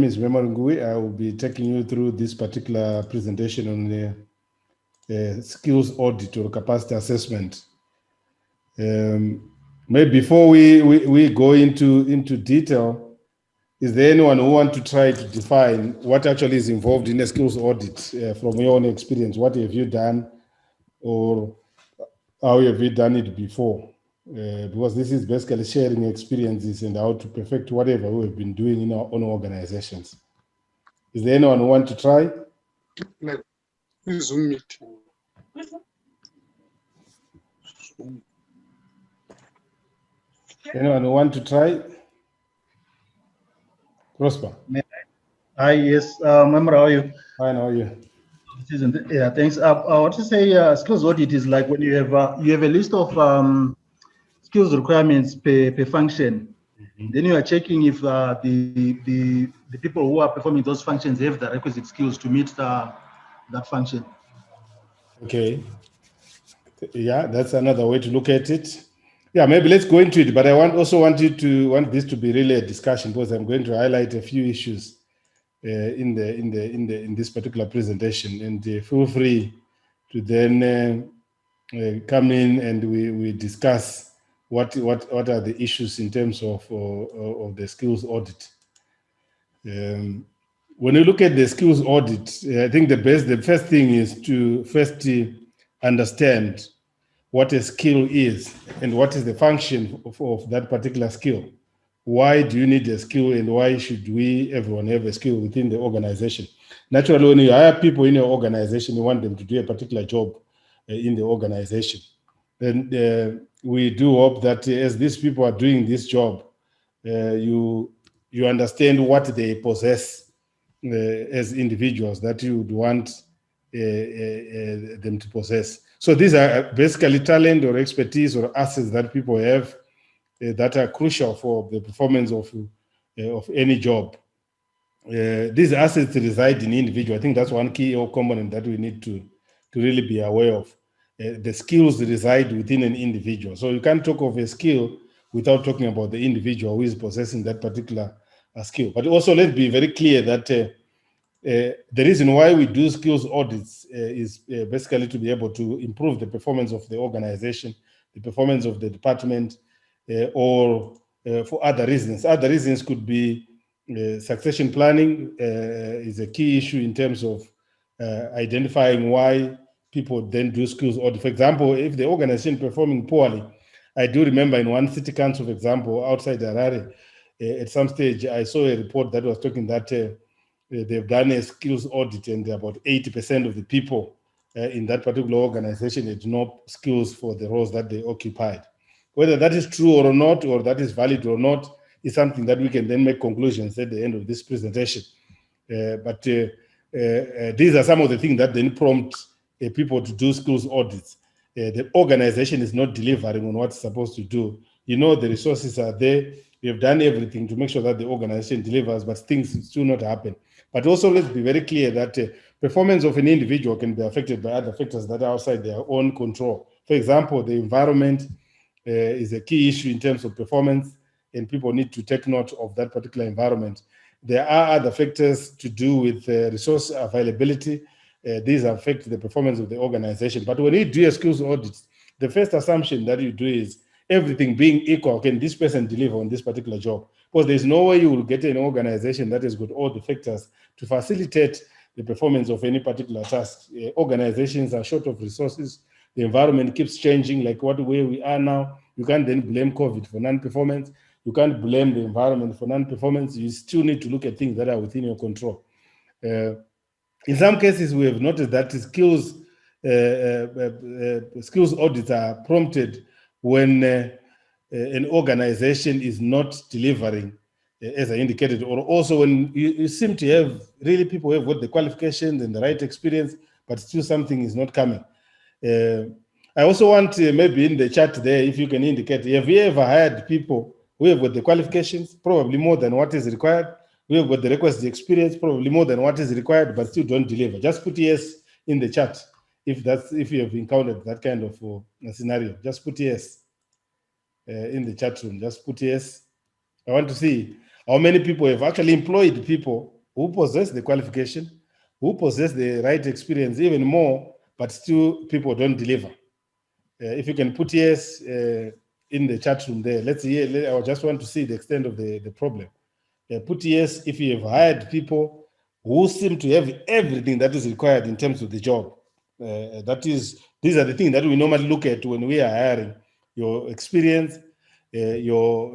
name is Nguwi. I will be taking you through this particular presentation on the skills audit or capacity assessment. Maybe before we go into detail, is there anyone who wants to try to define what actually is involved in a skills audit from your own experience? What have you done, or how have you done it before? Because this is basically sharing experiences and how to perfect whatever we have been doing in our own organizations. Is there anyone who wants to try? Like Zoom meeting. Anyone who want to try? Prosper. Hi, yes, member, how are you? Fine, how are you? Yeah, thanks. I want to say skills audit is like when you have a list of skills requirements per function. Then you are checking if the people who are performing those functions have the requisite skills to meet that function. Okay. Yeah, that's another way to look at it. Yeah, maybe let's go into it. But I want this to be really a discussion, because I'm going to highlight a few issues in this particular presentation, and feel free to then come in and we discuss what are the issues in terms of the skills audit. When you look at the skills audit, I think the first thing is to first understand what a skill is and what is the function of that particular skill. Why do you need a skill, and why should everyone have a skill within the organization? Naturally, when you hire people in your organization, you want them to do a particular job in the organization. Then we do hope that as these people are doing this job, you understand what they possess as individuals that you would want them to possess. So these are basically talent or expertise or assets that people have that are crucial for the performance of any job. These assets reside in individual. I think that's one key or component that we need to really be aware of. The skills reside within an individual. So you can't talk of a skill without talking about the individual who is possessing that particular skill. But also, let's be very clear that the reason why we do skills audits is basically to be able to improve the performance of the organization, the performance of the department, or for other reasons. Other reasons could be succession planning is a key issue in terms of identifying why people then do skills audit. For example, if the organization is performing poorly, I do remember in one city council, for example, outside Harare, at some stage, I saw a report that was talking that they've done a skills audit, and about 80% of the people in that particular organization had no skills for the roles that they occupied. Whether that is true or not, or that is valid or not, is something that we can then make conclusions at the end of this presentation. But these are some of the things that then prompt people to do skills audits. The organization is not delivering on what it's supposed to do. You know, the resources are there. We have done everything to make sure that the organization delivers, but things still not happen. But also, let's be very clear that performance of an individual can be affected by other factors that are outside their own control. For example, the environment is a key issue in terms of performance, and people need to take note of that particular environment. There are other factors to do with resource availability. These affect the performance of the organization. But when you do a skills audit, the first assumption that you do is everything being equal, can this person deliver on this particular job? Because there's no way you will get an organization that has got all the factors to facilitate the performance of any particular task. Organizations are short of resources. The environment keeps changing, like where we are now. You can't then blame COVID for non-performance. You can't blame the environment for non-performance. You still need to look at things that are within your control. In some cases, we have noticed that skills audits are prompted when an organization is not delivering, as I indicated, or also when you seem to have really people who have got the qualifications and the right experience, but still something is not coming. I also want maybe in the chat there, if you can indicate, have you ever hired people who have got the qualifications, probably more than what is required? We have got the requisite experience, probably more than what is required, but still don't deliver. Just put yes in the chat if you have encountered that kind of scenario. Just put yes in the chat room. Just put yes. I want to see. How many people have actually employed people who possess the qualification, who possess the right experience, even more, but still people don't deliver? If you can put yes in the chat room there, let's hear. I just want to see the extent of the problem. Put yes if you have hired people who seem to have everything that is required in terms of the job. These are the things that we normally look at when we are hiring: your experience, your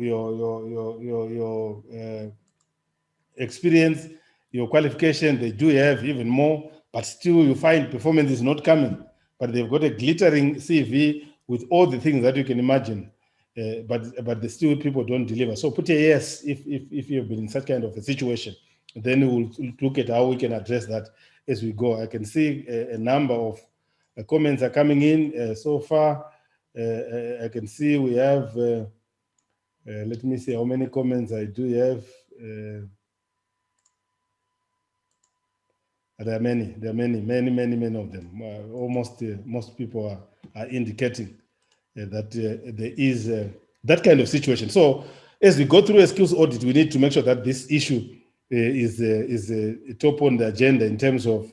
experience, your qualification. They do have even more, but still you find performance is not coming. But they've got a glittering CV with all the things that you can imagine. But the still people don't deliver. So put a yes if you've been in such kind of a situation. Then we'll look at how we can address that as we go. I can see a number of comments are coming in so far. I can see we have, let me see how many comments I do have. There are many of them. Almost most people are indicating that there is that kind of situation. So as we go through a skills audit, we need to make sure that this issue is top on the agenda in terms of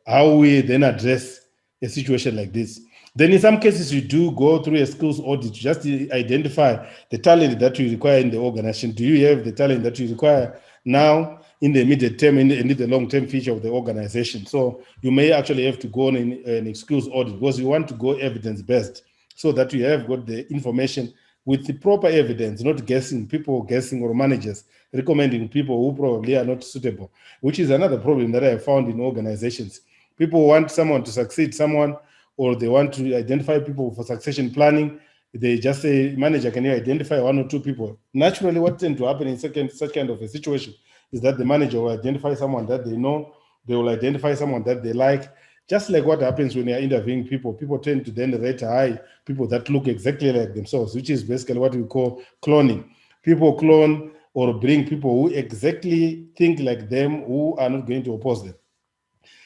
how we then address a situation like this. Then in some cases, you do go through a skills audit just to identify the talent that you require in the organization. Do you have the talent that you require now in the immediate term, in the long-term future of the organization? So you may actually have to go on an skills audit because you want to go evidence-based so that you have got the information with the proper evidence, not guessing, people guessing, or managers recommending people who probably are not suitable, which is another problem that I have found in organizations. People want someone to succeed someone, or they want to identify people for succession planning. They just say, manager, can you identify one or two people? Naturally, what tends to happen in such kind of a situation is that the manager will identify someone that they know, they will identify someone that they like. Just like what happens when you're interviewing people, people tend to then rate high people that look exactly like themselves, which is basically what we call cloning. People clone or bring people who exactly think like them, who are not going to oppose them.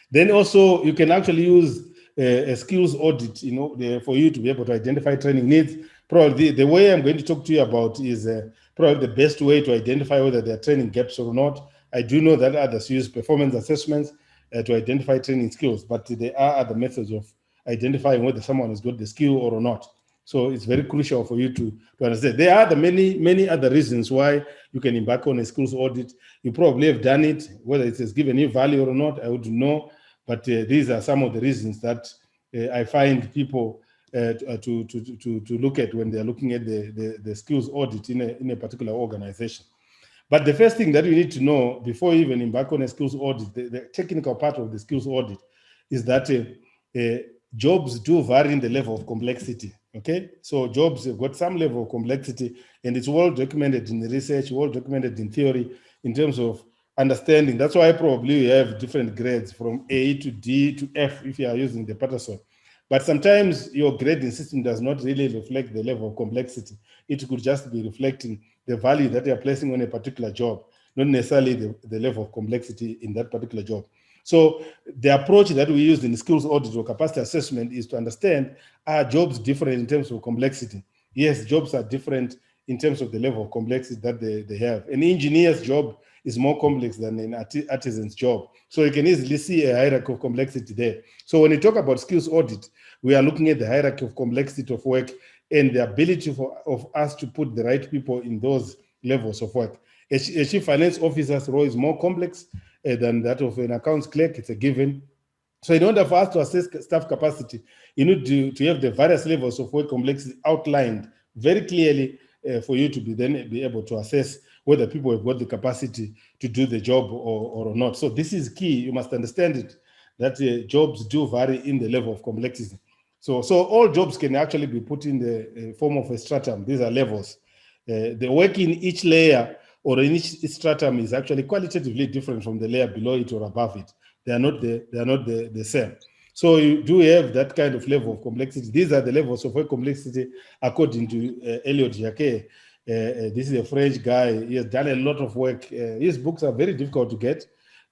Then also, you can actually use a skills audit, for you to be able to identify training needs. Probably the way I'm going to talk to you about is probably the best way to identify whether there are training gaps or not. I do know that others use performance assessments to identify training skills, but there are other methods of identifying whether someone has got the skill or not. So it's very crucial for you to understand. There are the many other reasons why you can embark on a skills audit. You probably have done it, whether it has given you value or not, I wouldn't know. But these are some of the reasons that I find people to look at when they're looking at the skills audit in a particular organization. But the first thing that you need to know before you even embark on a skills audit, the technical part of the skills audit, is that jobs do vary in the level of complexity. Okay, so jobs have got some level of complexity, and it's well documented in the research, well documented in theory in terms of understanding. That's why probably you have different grades from A to D to F if you are using the Patterson. But sometimes your grading system does not really reflect the level of complexity. It could just be reflecting the value that you're placing on a particular job, not necessarily the level of complexity in that particular job. So the approach that we use in skills audit or capacity assessment is to understand, are jobs different in terms of complexity? Yes, jobs are different in terms of the level of complexity that they have. An engineer's job is more complex than an artisan's job. So you can easily see a hierarchy of complexity there. So when you talk about skills audit, we are looking at the hierarchy of complexity of work and the ability of us to put the right people in those levels of work. A chief finance officer's role is more complex than that of an accounts clerk. It's a given. So in order for us to assess staff capacity, you need to have the various levels of work complexity outlined very clearly for you to be able to assess whether people have got the capacity to do the job or not. So this is key. You must understand it, that jobs do vary in the level of complexity. So all jobs can actually be put in the form of a stratum. These are levels. The work in each layer or in each stratum is actually qualitatively different from the layer below it or above it. They are not the same. So you do have that kind of level of complexity. These are the levels of work complexity according to Elliot Jacquet. This is a French guy. He has done a lot of work. His books are very difficult to get.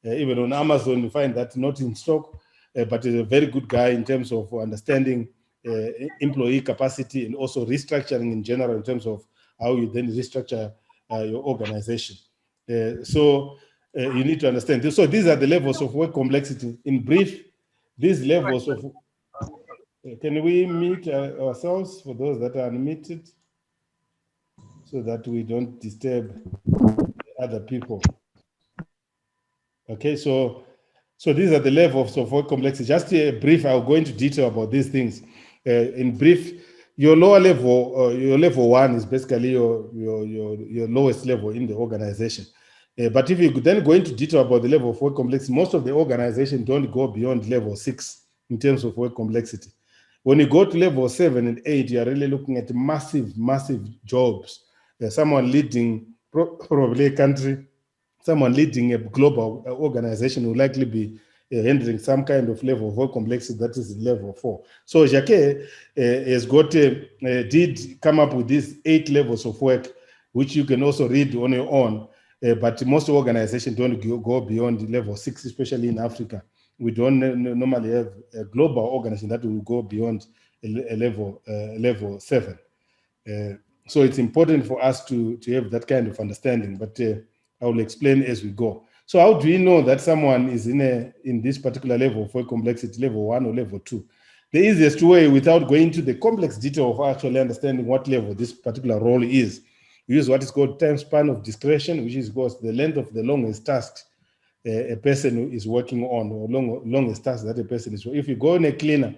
Even on Amazon, you find that not in stock, but he's a very good guy in terms of understanding employee capacity and also restructuring in general in terms of how you then restructure your organization. So you need to understand this. So these are the levels of work complexity. In brief, these levels of, can we mute ourselves for those that are unmuted so that we don't disturb other people? Okay, so these are the levels of work complexity. Just a brief, I'll go into detail about these things. In brief, your lower level, your level 1 is basically your lowest level in the organization. But if you then go into detail about the level of work complexity, most of the organizations don't go beyond level 6 in terms of work complexity. When you go to level 7 and 8, you are really looking at massive, massive jobs. Someone leading probably a country, someone leading a global organization will likely be handling some kind of level of work complexity that is level 4. So Jacques has got did come up with these 8 levels of work, which you can also read on your own. But most organizations don't go beyond level 6, especially in Africa. We don't normally have a global organization that will go beyond a level 7. So it's important for us to have that kind of understanding, but I will explain as we go. So how do we know that someone is in this particular level of work complexity, level 1 or level 2? The easiest way, without going into the complex detail of actually understanding what level this particular role is, we use what is called time span of discretion, which is the length of the longest task a person is working on, or longest task that a person is working. If you go on a cleaner,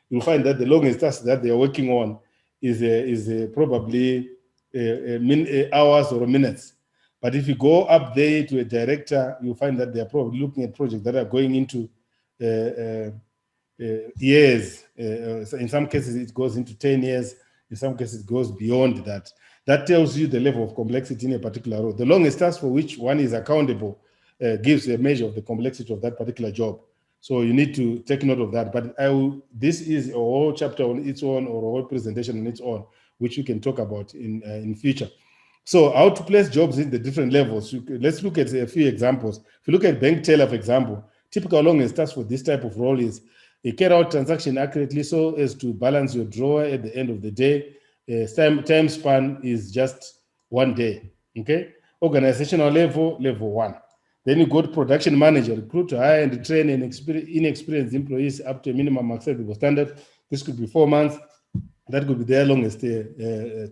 you'll find that the longest task that they're working on is probably hours or minutes. But if you go up there to a director, you'll find that they're probably looking at projects that are going into years. In some cases, it goes into 10 years. In some cases, it goes beyond that. That tells you the level of complexity in a particular role. The longest task for which one is accountable gives a measure of the complexity of that particular job. So you need to take note of that. But this is a whole chapter on its own, or a whole presentation on its own, which we can talk about in future. So how to place jobs in the different levels. Let's look at a few examples. If you look at bank teller, for example, typical longest task for this type of role is you carry out transaction accurately so as to balance your drawer at the end of the day. Time span is just 1 day. Okay. Organizational level, level 1. Then you go to production manager, recruit, hire and train inexperienced employees up to a minimum acceptable standard. This could be 4 months. That could be their longest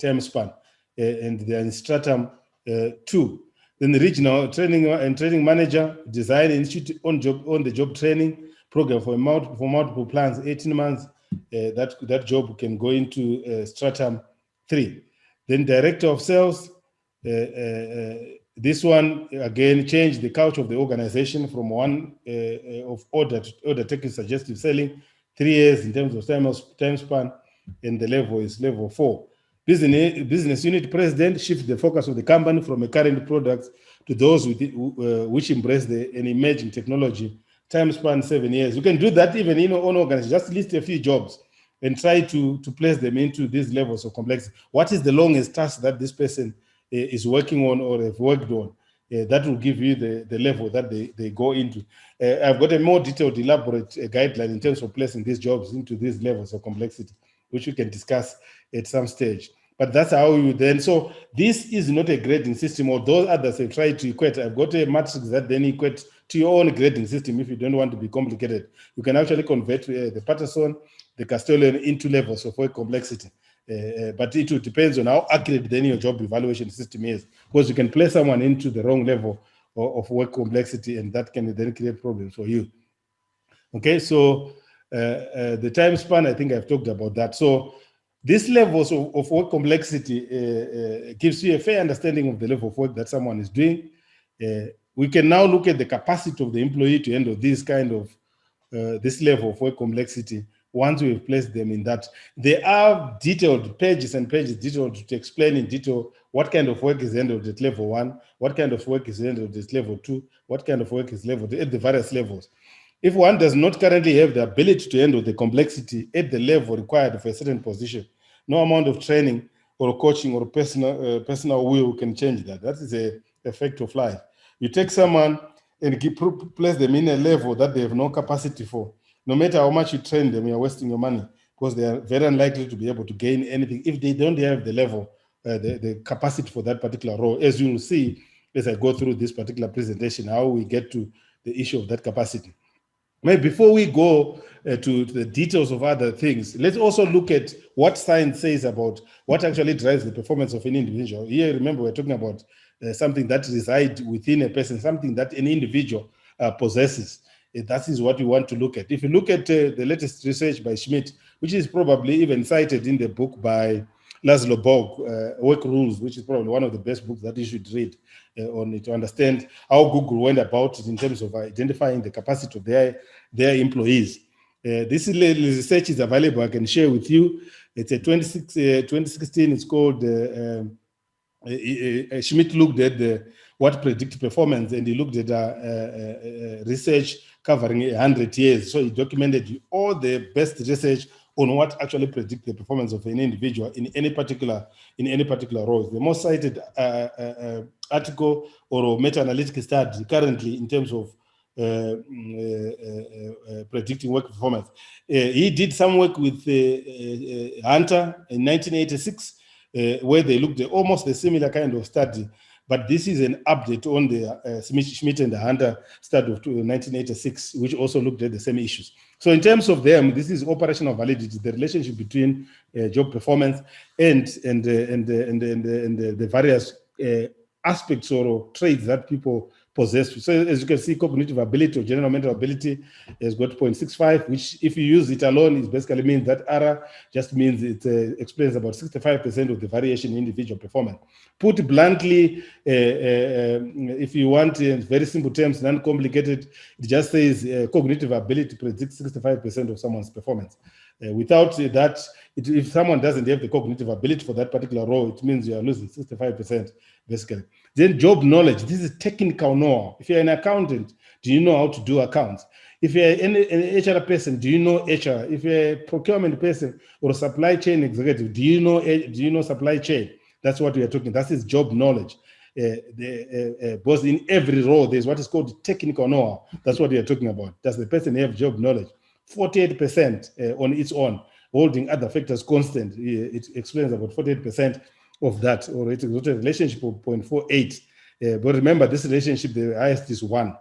time span. And they are in stratum 2. Then the regional training manager, design institute on the job training program for multiple plans, 18 months. That job can go into stratum 3. Then director of sales. This one, again, changed the culture of the organization from one of order taking suggestive selling, 3 years in terms of time span, and the level is level 4. Business unit president shift the focus of the company from a current product to those which embrace an emerging technology. Time span 7 years. You can do that even in your own organization. Just list a few jobs and try to place them into these levels of complexity. What is the longest task that this person is working on or have worked on? That will give you the level that they go into. I've got a more detailed, elaborate guideline in terms of placing these jobs into these levels of complexity, which we can discuss at some stage. But that's how you then, so this is not a grading system, or those others have tried to equate. I've got a matrix that then equate to your own grading system if you don't want to be complicated. You can actually convert the Patterson, the Castellan into levels of work complexity. But it will depends on how accurate then your job evaluation system is, because you can place someone into the wrong level of work complexity, and that can then create problems for you. Okay, so the time span, I think I've talked about that. So these levels of work complexity gives you a fair understanding of the level of work that someone is doing. We can now look at the capacity of the employee to handle this kind of this level of work complexity once we've placed them in that. There are detailed pages and pages detailed to explain in detail what kind of work is handled at level 1, what kind of work is handled at level 2, what kind of work is handled at the various levels. If one does not currently have the ability to handle the complexity at the level required for a certain position, no amount of training or coaching or personal will can change that. That is a fact of life. You take someone and place them in a level that they have no capacity for. No matter how much you train them, you're wasting your money, because they are very unlikely to be able to gain anything if they don't have the level the capacity for that particular role. As you will see, as I go through this particular presentation, how we get to the issue of that capacity. Maybe before we go to the details of other things, let's also look at what science says about what actually drives the performance of an individual. Here, remember, we're talking about something that resides within a person, something that an individual possesses. That is what we want to look at. If you look at the latest research by Schmidt, which is probably even cited in the book by Laszlo Borg, Work Rules, which is probably one of the best books that you should read on it to understand how Google went about it in terms of identifying the capacity of their employees. This research is available. I can share with you. It's a 2016. It's called Schmidt looked at what predicts performance, and he looked at research covering 100 years. So he documented all the best research on what actually predicts the performance of an individual in any particular role. The most cited article or meta-analytic study currently in terms of predicting work performance. He did some work with Hunter in 1986, where they looked at almost a similar kind of study, but this is an update on the Schmidt and the Hunter study of 1986, which also looked at the same issues. So in terms of them, this is operational validity, the relationship between job performance and the various aspects or traits that people possess. So as you can see, cognitive ability or general mental ability has got 0.65, which if you use it alone, it basically means that error just means it explains about 65% of the variation in individual performance. Put bluntly, if you want in very simple terms, non-complicated, it just says cognitive ability predicts 65% of someone's performance. Without that, if someone doesn't have the cognitive ability for that particular role, it means you are losing 65%, basically. Then job knowledge. This is technical know-how. If you're an accountant, do you know how to do accounts? If you're an HR person, do you know HR? If you're a procurement person or a supply chain executive, do you know supply chain? That's what we are talking. That is job knowledge. Both in every role, there's what is called technical know-how. That's what we are talking about. Does the person have job knowledge? 48% on its own, holding other factors constant. It explains about 48% of that, or it's a relationship of 0.48. But remember, this relationship, the highest is 1.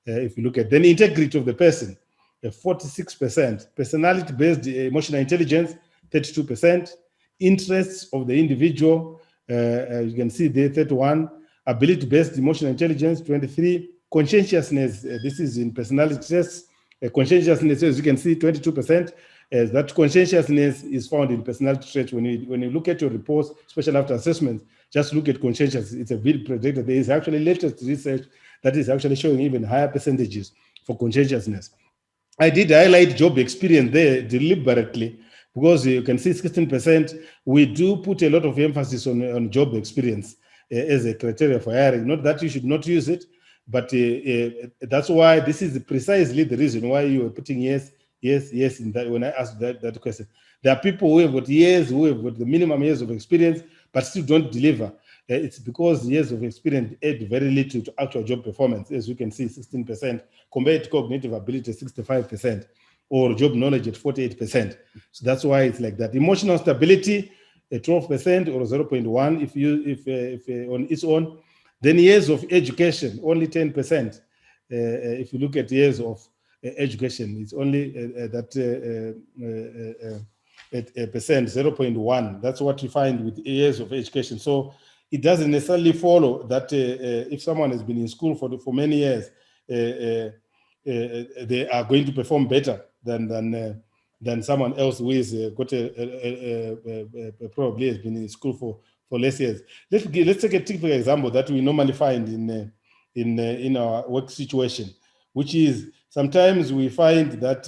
If you look at then integrity of the person, 46%. Personality-based emotional intelligence, 32%. Interests of the individual, you can see there, 31. Ability-based emotional intelligence, 23. Conscientiousness, this is in personality tests. Conscientiousness, as you can see, 22%. That conscientiousness is found in personality traits. When you look at your reports, especially after assessments, just look at conscientiousness. It's a big predictor. There is actually latest research that is actually showing even higher percentages for conscientiousness. I did highlight job experience there deliberately because you can see 16%. We do put a lot of emphasis on job experience as a criteria for hiring. Not that you should not use it, but that's why this is precisely the reason why you are putting yes in that. When I asked that question, there are people who have got years, who have got the minimum years of experience, but still don't deliver. It's because years of experience add very little to actual job performance. As you can see, 16% compared to cognitive ability, 65%, or job knowledge at 48%. So that's why it's like that. Emotional stability, 12% or 0.1 if on its own. Then years of education, only 10%. If you look at years of education, it's only that percent, 0.1. That's what you find with years of education. So it doesn't necessarily follow that if someone has been in school for many years, they are going to perform better than someone else who is probably has been in school for less years. Let's take a typical example that we normally find in our work situation, which is sometimes we find that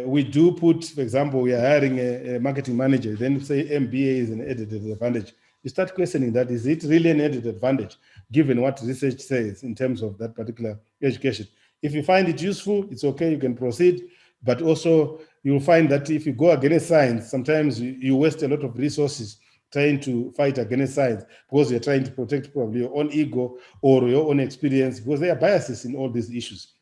we do put, for example, we are hiring a marketing manager, then say MBA is an added advantage. You start questioning that, is it really an added advantage given what research says in terms of that particular education? If you find it useful, it's okay, you can proceed. But also you'll find that if you go against science, sometimes you waste a lot of resources trying to fight against science because you're trying to protect probably your own ego or your own experience, because there are biases in all these issues.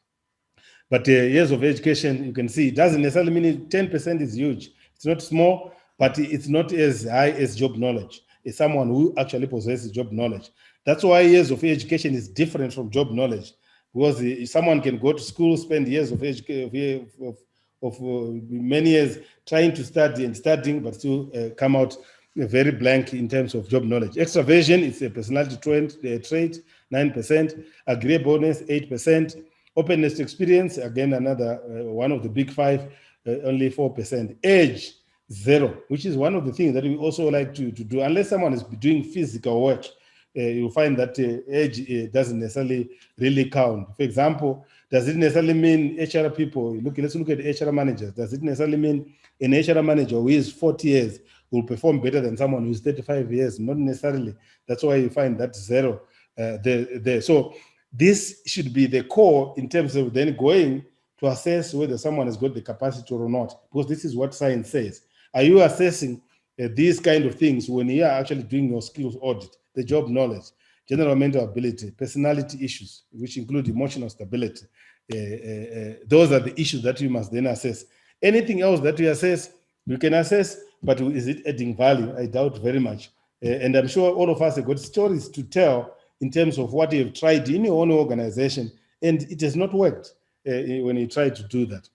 But years of education, you can see, it doesn't necessarily mean 10% is huge. It's not small, but it's not as high as job knowledge. someone who actually possesses job knowledge. That's why years of education is different from job knowledge, because someone can go to school, spend years of education, many years trying to study and studying, but still come out very blank in terms of job knowledge. Extraversion is a personality trait, 9%. Agreeableness, 8%. Openness to experience, again, another one of the big five, only 4%. Age, 0, which is one of the things that we also like to do. Unless someone is doing physical work, you'll find that age doesn't necessarily really count. For example, does it necessarily mean HR people? Let's look at HR managers. Does it necessarily mean an HR manager who is 40 years will perform better than someone who's 35 years? Not necessarily. That's why you find that 0 there. So this should be the core in terms of then going to assess whether someone has got the capacity or not, because this is what science says. Are you assessing these kind of things when you are actually doing your skills audit, the job knowledge, general mental ability, personality issues, which include emotional stability? Those are the issues that you must then assess. Anything else that you assess, you can assess, but is it adding value? I doubt very much. And I'm sure all of us have got stories to tell in terms of what you've tried in your own organization, and it has not worked when you try to do that.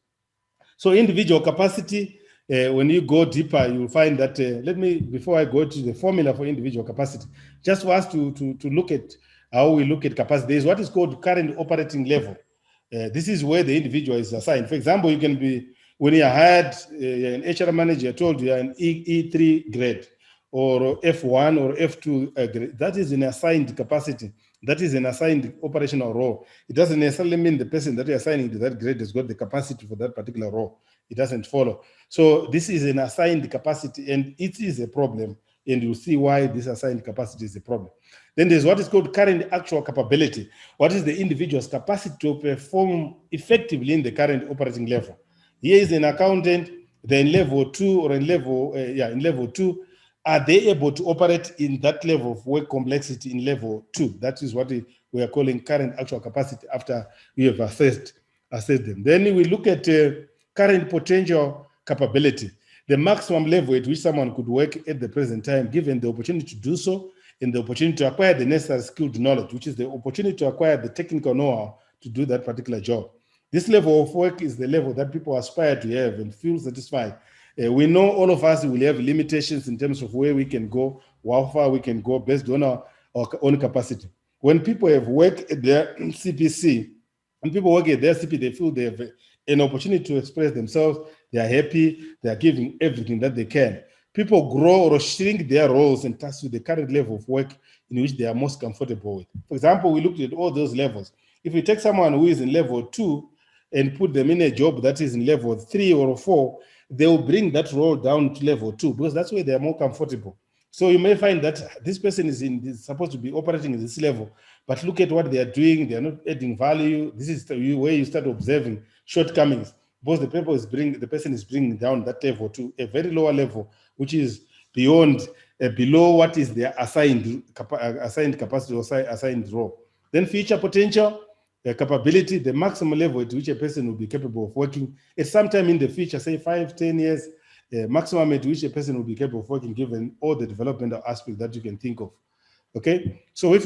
So individual capacity, when you go deeper, you'll find that, before I go to the formula for individual capacity, just for us to look at how we look at capacity, there is what is called current operating level. This is where the individual is assigned. For example, you can be, when you hired an HR manager, told you are an E3 grade, or F1 or F2 grade. That is an assigned capacity. That is an assigned operational role. It doesn't necessarily mean the person that you're assigning to that grade has got the capacity for that particular role. It doesn't follow. So this is an assigned capacity, and it is a problem, and you'll see why this assigned capacity is a problem. Then there's what is called current actual capability. What is the individual's capacity to perform effectively in the current operating level? Here is an accountant, they're in level 2 or in level 2. Are they able to operate in that level of work complexity in level 2? That is what we are calling current actual capacity after we have assessed them. Then we look at current potential capability, the maximum level at which someone could work at the present time, given the opportunity to do so and the opportunity to acquire the necessary skilled knowledge, which is the opportunity to acquire the technical know-how to do that particular job. This level of work is the level that people aspire to have and feel satisfied. We know all of us will have limitations in terms of where we can go, how far we can go based on our own capacity. When people have worked at their CPC, when people work at their CP, they feel they have an opportunity to express themselves, they are happy, they are giving everything that they can. People grow or shrink their roles and tasks with the current level of work in which they are most comfortable with. For example, we looked at all those levels. If you take someone who is in level 2 and put them in a job that is in level 3 or 4, they will bring that role down to level 2 because that's where they are more comfortable. So you may find that this person is supposed to be operating at this level, but look at what they are doing. They are not adding value. This is where you start observing shortcomings, because the person is bringing down that level to a very lower level, which is beyond, below what is their assigned capacity or assigned role. Then future potential, capability, the maximum level at which a person will be capable of working at some time in the future, say 5-10 years, maximum at which a person will be capable of working given all the developmental aspects that you can think of. Okay, so if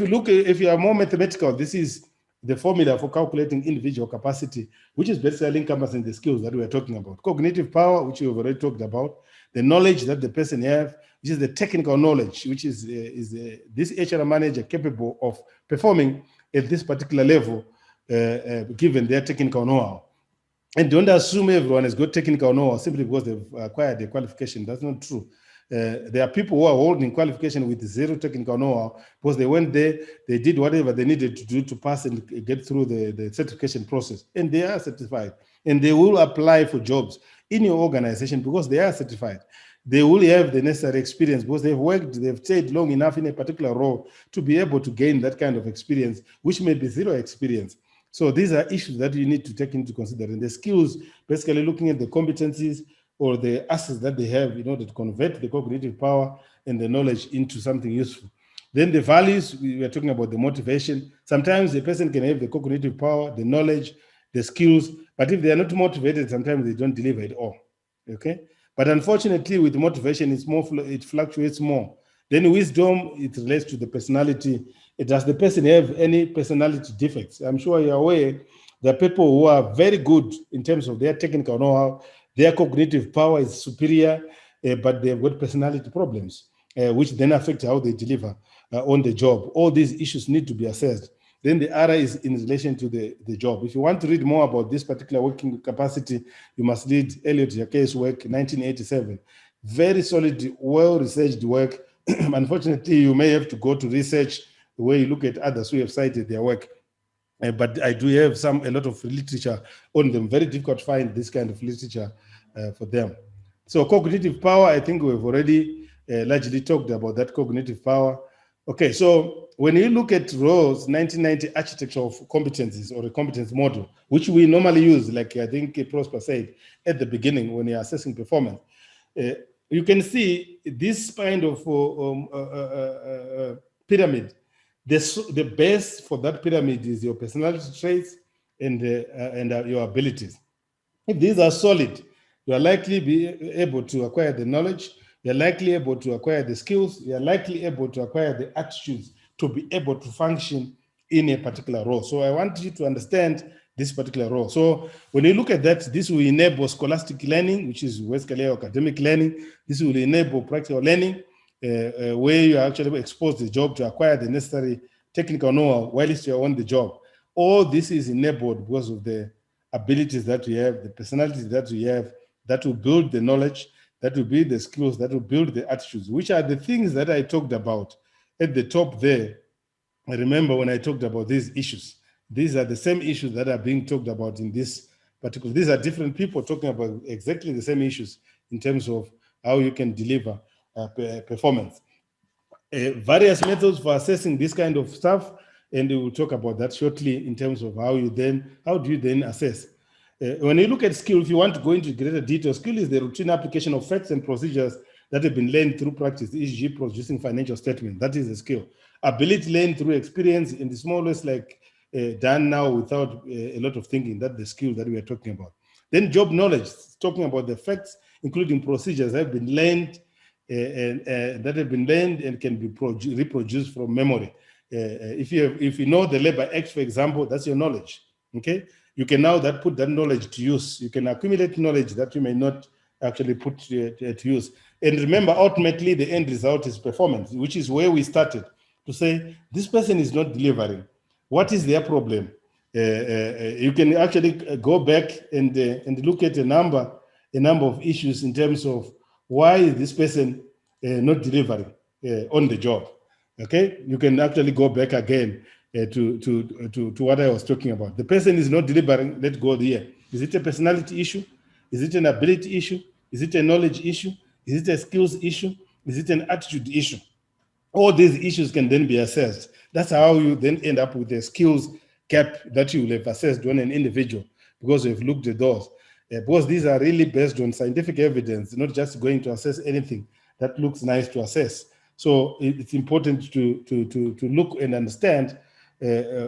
you are more mathematical, this is the formula for calculating individual capacity, which is basically encompassing the skills that we are talking about. Cognitive power, which we've already talked about, the knowledge that the person has, which is the technical knowledge, which is this HR manager capable of performing at this particular level, given their technical know-how. And don't assume everyone has got technical know-how simply because they've acquired a qualification. That's not true. There are people who are holding qualification with 0 technical know-how because they went there, they did whatever they needed to do to pass and get through the certification process, and they are certified. And they will apply for jobs in your organization because they are certified. They will have the necessary experience because they've stayed long enough in a particular role to be able to gain that kind of experience, which may be 0 experience. So these are issues that you need to take into consideration. The skills, basically looking at the competencies or the assets that they have in order to convert the cognitive power and the knowledge into something useful. Then the values, we are talking about the motivation. Sometimes a person can have the cognitive power, the knowledge, the skills, but if they are not motivated, sometimes they don't deliver at all. Okay? But unfortunately, with motivation, it fluctuates more Then wisdom, it relates to the personality. Does the person have any personality defects? I'm sure you're aware there are people who are very good in terms of their technical know-how, their cognitive power is superior, but they've got personality problems, which then affect how they deliver on the job. All these issues need to be assessed. Then the other is in relation to the job. If you want to read more about this particular working capacity, you must read Elliot Jaquet's work, 1987. Very solid, well-researched work. Unfortunately, you may have to go to research where you look at others who have cited their work. But I do have a lot of literature on them. Very difficult to find this kind of literature for them. So cognitive power, I think we've already largely talked about that cognitive power. Okay, so when you look at Rowe's 1990 architecture of competencies or a competence model, which we normally use, like I think Prosper said at the beginning when you're assessing performance, you can see this kind of pyramid. The base for that pyramid is your personality traits and your abilities. If these are solid, you are likely be able to acquire the knowledge, you're likely able to acquire the skills, you're likely able to acquire the attitudes to be able to function in a particular role. So I want you to understand this particular role. So when you look at that, this will enable scholastic learning, which is basically academic learning. This will enable practical learning, where you actually expose the job to acquire the necessary technical know-how whilst you're on the job. All this is enabled because of the abilities that we have, the personalities that we have, that will build the knowledge, that will build the skills, that will build the attitudes, which are the things that I talked about at the top there. I remember when I talked about these issues. These are the same issues that are being talked about in this particular. These are different people talking about exactly the same issues in terms of how you can deliver performance. Various methods for assessing this kind of stuff, and we will talk about that shortly in terms of how do you then assess. When you look at skill, if you want to go into greater detail, skill is the routine application of facts and procedures that have been learned through practice, e.g. producing financial statement. That is a skill. Ability learned through experience, and it's more or less like done now without a lot of thinking. That's the skill that we are talking about. Then job knowledge, talking about the facts, including procedures that have been learned and can be reproduced from memory. If you know the Labor Act, for example, that's your knowledge. Okay, you can now put that knowledge to use. You can accumulate knowledge that you may not actually put to use. And remember, ultimately, the end result is performance, which is where we started to say this person is not delivering. What is their problem? You can actually go back and look at a number of issues in terms of why is this person not delivering on the job. Okay, you can actually go back again to what I was talking about. The person is not delivering. Let's go there. Is it a personality issue? Is it an ability issue? Is it a knowledge issue? Is it a skills issue? Is it an attitude issue? All these issues can then be assessed. That's how you then end up with a skills gap that you will have assessed on an individual because you've looked at those. Because these are really based on scientific evidence, not just going to assess anything that looks nice to assess. So it's important to look and understand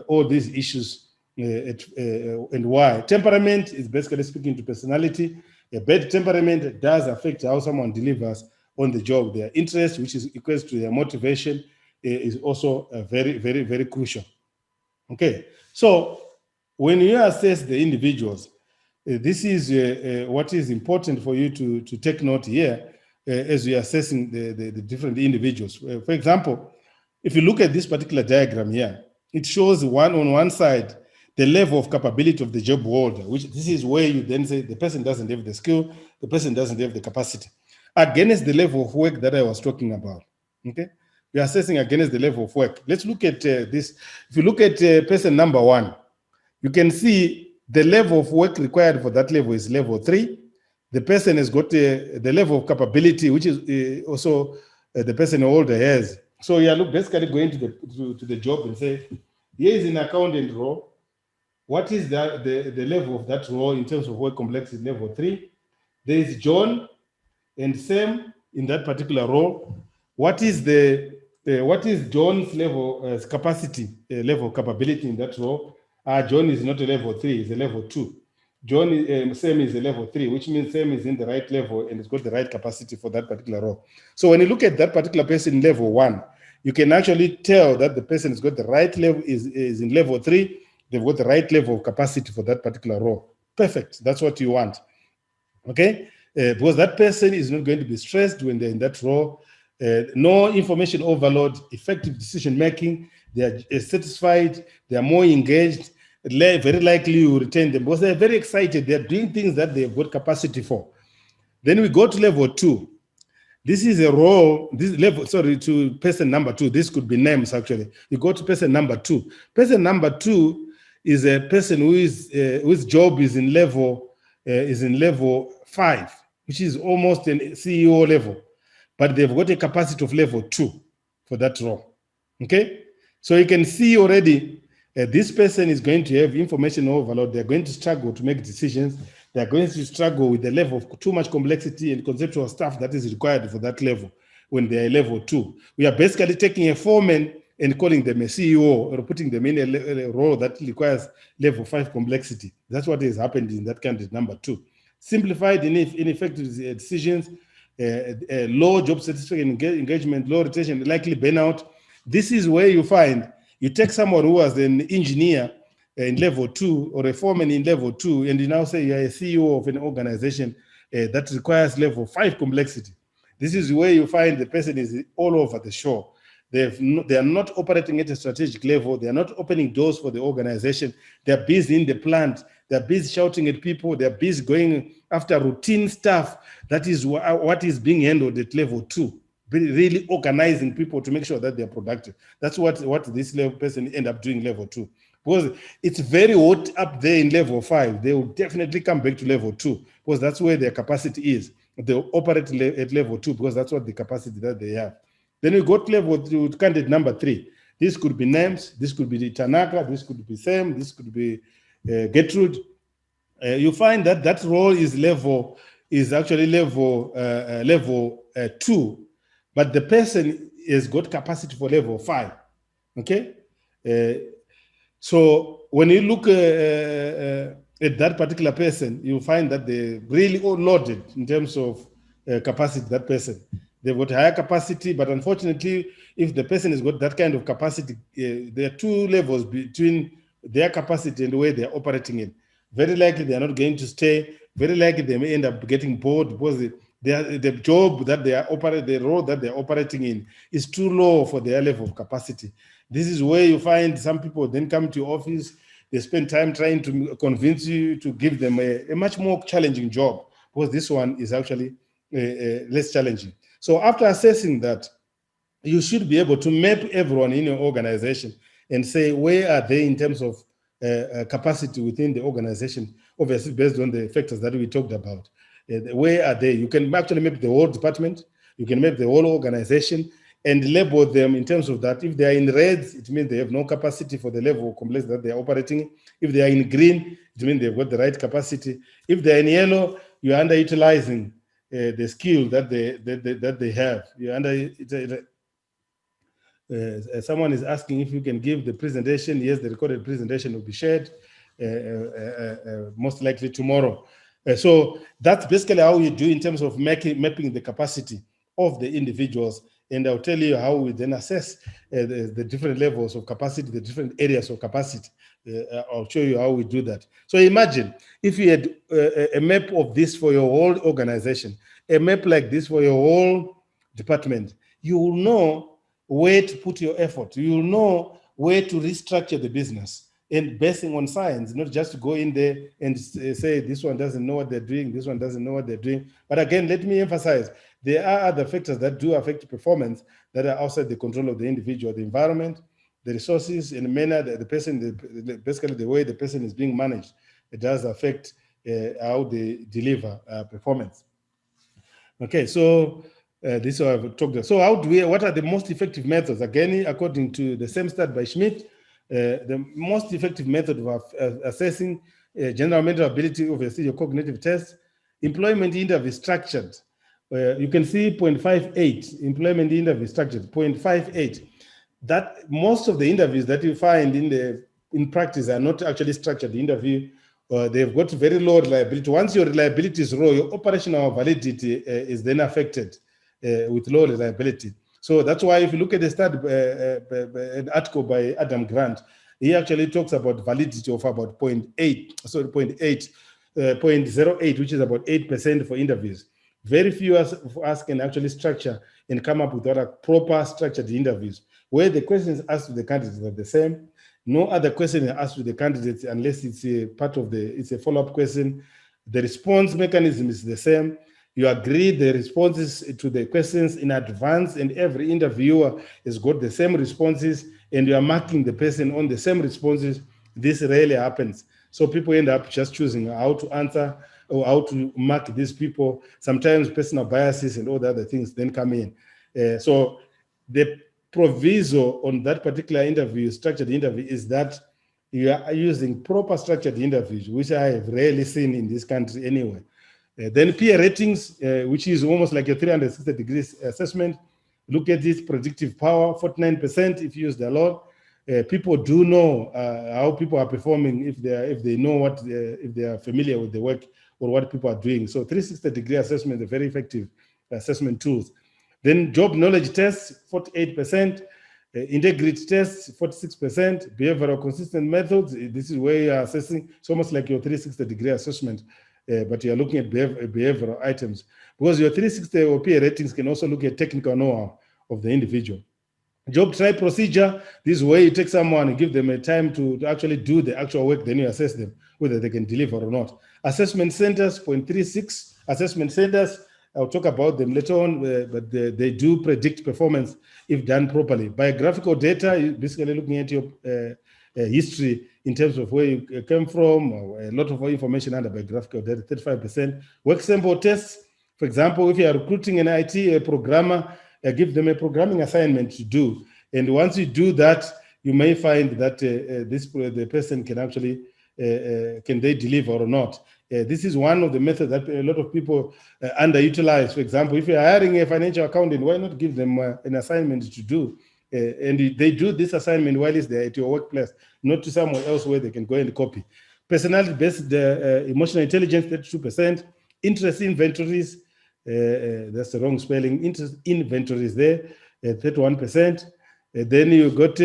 all these issues and why. Temperament is basically speaking to personality. A bad temperament does affect how someone delivers on the job. Their interest, which is equals to their motivation, is also very, very, very crucial. Okay, so when you assess the individuals, this is what is important for you to take note here as you're assessing the different individuals. For example, if you look at this particular diagram here, it shows on one side the level of capability of the job holder, which this is where you then say the person doesn't have the skill, the person doesn't have the capacity, against the level of work that I was talking about. Okay, we are assessing against the level of work. Let's look at this. If you look at person number 1, you can see the level of work required for that level is level 3. The person has got the level of capability, which is also the person holder has. So you are basically going to the job and say, here is an accountant role. What is the level of that role in terms of work complexity? Level 3. There is John and Sam in that particular role. What is John's level capacity, level of capability in that role? John is not a level 3, he's a level 2. John, Sam is a level 3, which means Sam is in the right level and has got the right capacity for that particular role. So when you look at that particular person in level 1, you can actually tell that the person has got the right level, is in level 3, they've got the right level of capacity for that particular role. Perfect, that's what you want, okay? Because that person is not going to be stressed when they're in that role. No information overload, effective decision making, they are satisfied, they are more engaged, very likely you retain them because they're very excited, they're doing things that they've got capacity for. Then we go to level 2. This is a role, this level, sorry, to person number 2. This could be names actually. You go to person number 2. Person number 2 is a person who is whose job is in level 5, which is almost an CEO level, but they've got a capacity of level 2 for that role. Okay, so you can see already this person is going to have information overload. They're going to struggle to make decisions. They're going to struggle with the level of too much complexity and conceptual stuff that is required for that level when they're level 2. We are basically taking a foreman and calling them a CEO or putting them in a role that requires level 5 complexity. That's what has happened in that candidate number 2. Simplified, ineffective decisions, low job satisfaction, engagement, low retention, likely burnout. This is where you find you take someone who was an engineer in level 2 or a foreman in level 2, and you now say you're a CEO of an organization that requires level 5 complexity. This is where you find the person is all over the show. They are not operating at a strategic level. They are not opening doors for the organization. They're busy in the plant. They're busy shouting at people. They're busy going after routine stuff. That is what is being handled at level 2. Really organizing people to make sure that they're productive. That's what this level person end up doing level 2. Because it's very hot up there in level 5. They will definitely come back to level 2 because that's where their capacity is. They'll operate at level 2 because that's what the capacity that they have. Then we got level to candidate number 3. This could be names. This could be Tanaka. This could be Sam. This could be Gertrude. You find that that role is actually level 2, but the person has got capacity for level 5. Okay. So when you look at that particular person, you find that they're really all loaded in terms of capacity, that person. They've got higher capacity, but unfortunately, if the person has got that kind of capacity, there are 2 levels between their capacity and the way they're operating in. Very likely they're not going to stay. Very likely they may end up getting bored because the job that they are operating, the role that they're operating in is too low for their level of capacity. This is where you find some people then come to your office, they spend time trying to convince you to give them a much more challenging job because this one is actually less challenging. So after assessing that, you should be able to map everyone in your organization and say, where are they in terms of capacity within the organization, obviously based on the factors that we talked about. Where are they? You can actually map the whole department, you can map the whole organization and label them in terms of that. If they are in red, it means they have no capacity for the level of complexity that they are operating. If they are in green, it means they've got the right capacity. If they're in yellow, you're underutilizing the skill that they have. Someone is asking if you can give the presentation. Yes, the recorded presentation will be shared most likely tomorrow. So that's basically how we do in terms of mapping the capacity of the individuals. And I'll tell you how we then assess the different levels of capacity, the different areas of capacity. I'll show you how we do that. So imagine if you had a map of this for your whole organization, a map like this for your whole department, you will know where to put your effort. You will know where to restructure the business and basing on science, not just to go in there and say this one doesn't know what they're doing, this one doesn't know what they're doing. But again, let me emphasize, there are other factors that do affect performance that are outside the control of the individual, the environment, the resources, and the manner that the person, basically the way the person is being managed, it does affect how they deliver performance. Okay, so this is what I've talked about. So what are the most effective methods? Again, according to the same study by Schmidt, the most effective method of assessing general mental ability, obviously your cognitive test, employment interview structured. You can see 0.58, employment interview structured, 0.58. That most of the interviews that you find in practice are not actually structured interview they've got very low reliability. Once your reliability is low, your operational validity is then affected with low reliability. So that's why if you look at the study, an article by Adam Grant, he actually talks about validity of about 0.08, which is about 8% for interviews. Very few of us can actually structure and come up with other proper structured interviews, where the questions asked to the candidates are the same. No other question is asked to the candidates unless it's a part of it's a follow-up question. The response mechanism is the same. You agree the responses to the questions in advance, and every interviewer has got the same responses, and you are marking the person on the same responses. This rarely happens. So people end up just choosing how to answer or how to mark these people. Sometimes personal biases and all the other things then come in. So the proviso on that particular interview, structured interview, is that you are using proper structured interviews, which I have rarely seen in this country anyway. Then peer ratings, which is almost like a 360 degrees assessment. Look at this predictive power, 49% if used a lot. People do know how people are performing if they know what if they are familiar with the work or what people are doing. So 360 degree assessment is a very effective assessment tools. Then job knowledge tests, 48%. Integrity tests, 46%. Behavioral consistent methods, this is where you are assessing. It's almost like your 360 degree assessment, but you're looking at behavioral items. Because your 360 or peer ratings can also look at technical know-how of the individual. Job trial procedure, this is where you take someone and give them a time to actually do the actual work, then you assess them, whether they can deliver or not. Assessment centers, 0.36. Assessment centers, I'll talk about them later on, but they do predict performance if done properly. Biographical data, you're basically looking at your history in terms of where you came from, a lot of information under biographical data, 35%. Work sample tests, for example, if you are recruiting an IT programmer, give them a programming assignment to do. And once you do that, you may find that the person can actually, can they deliver or not? This is one of the methods that a lot of people underutilize. For example, if you're hiring a financial accountant, why not give them an assignment to do? And they do this assignment while it's there at your workplace, not to somewhere else where they can go and copy. Personality-based emotional intelligence, 32%. Interest inventories, that's the wrong spelling. Interest inventories there, 31%. Then you got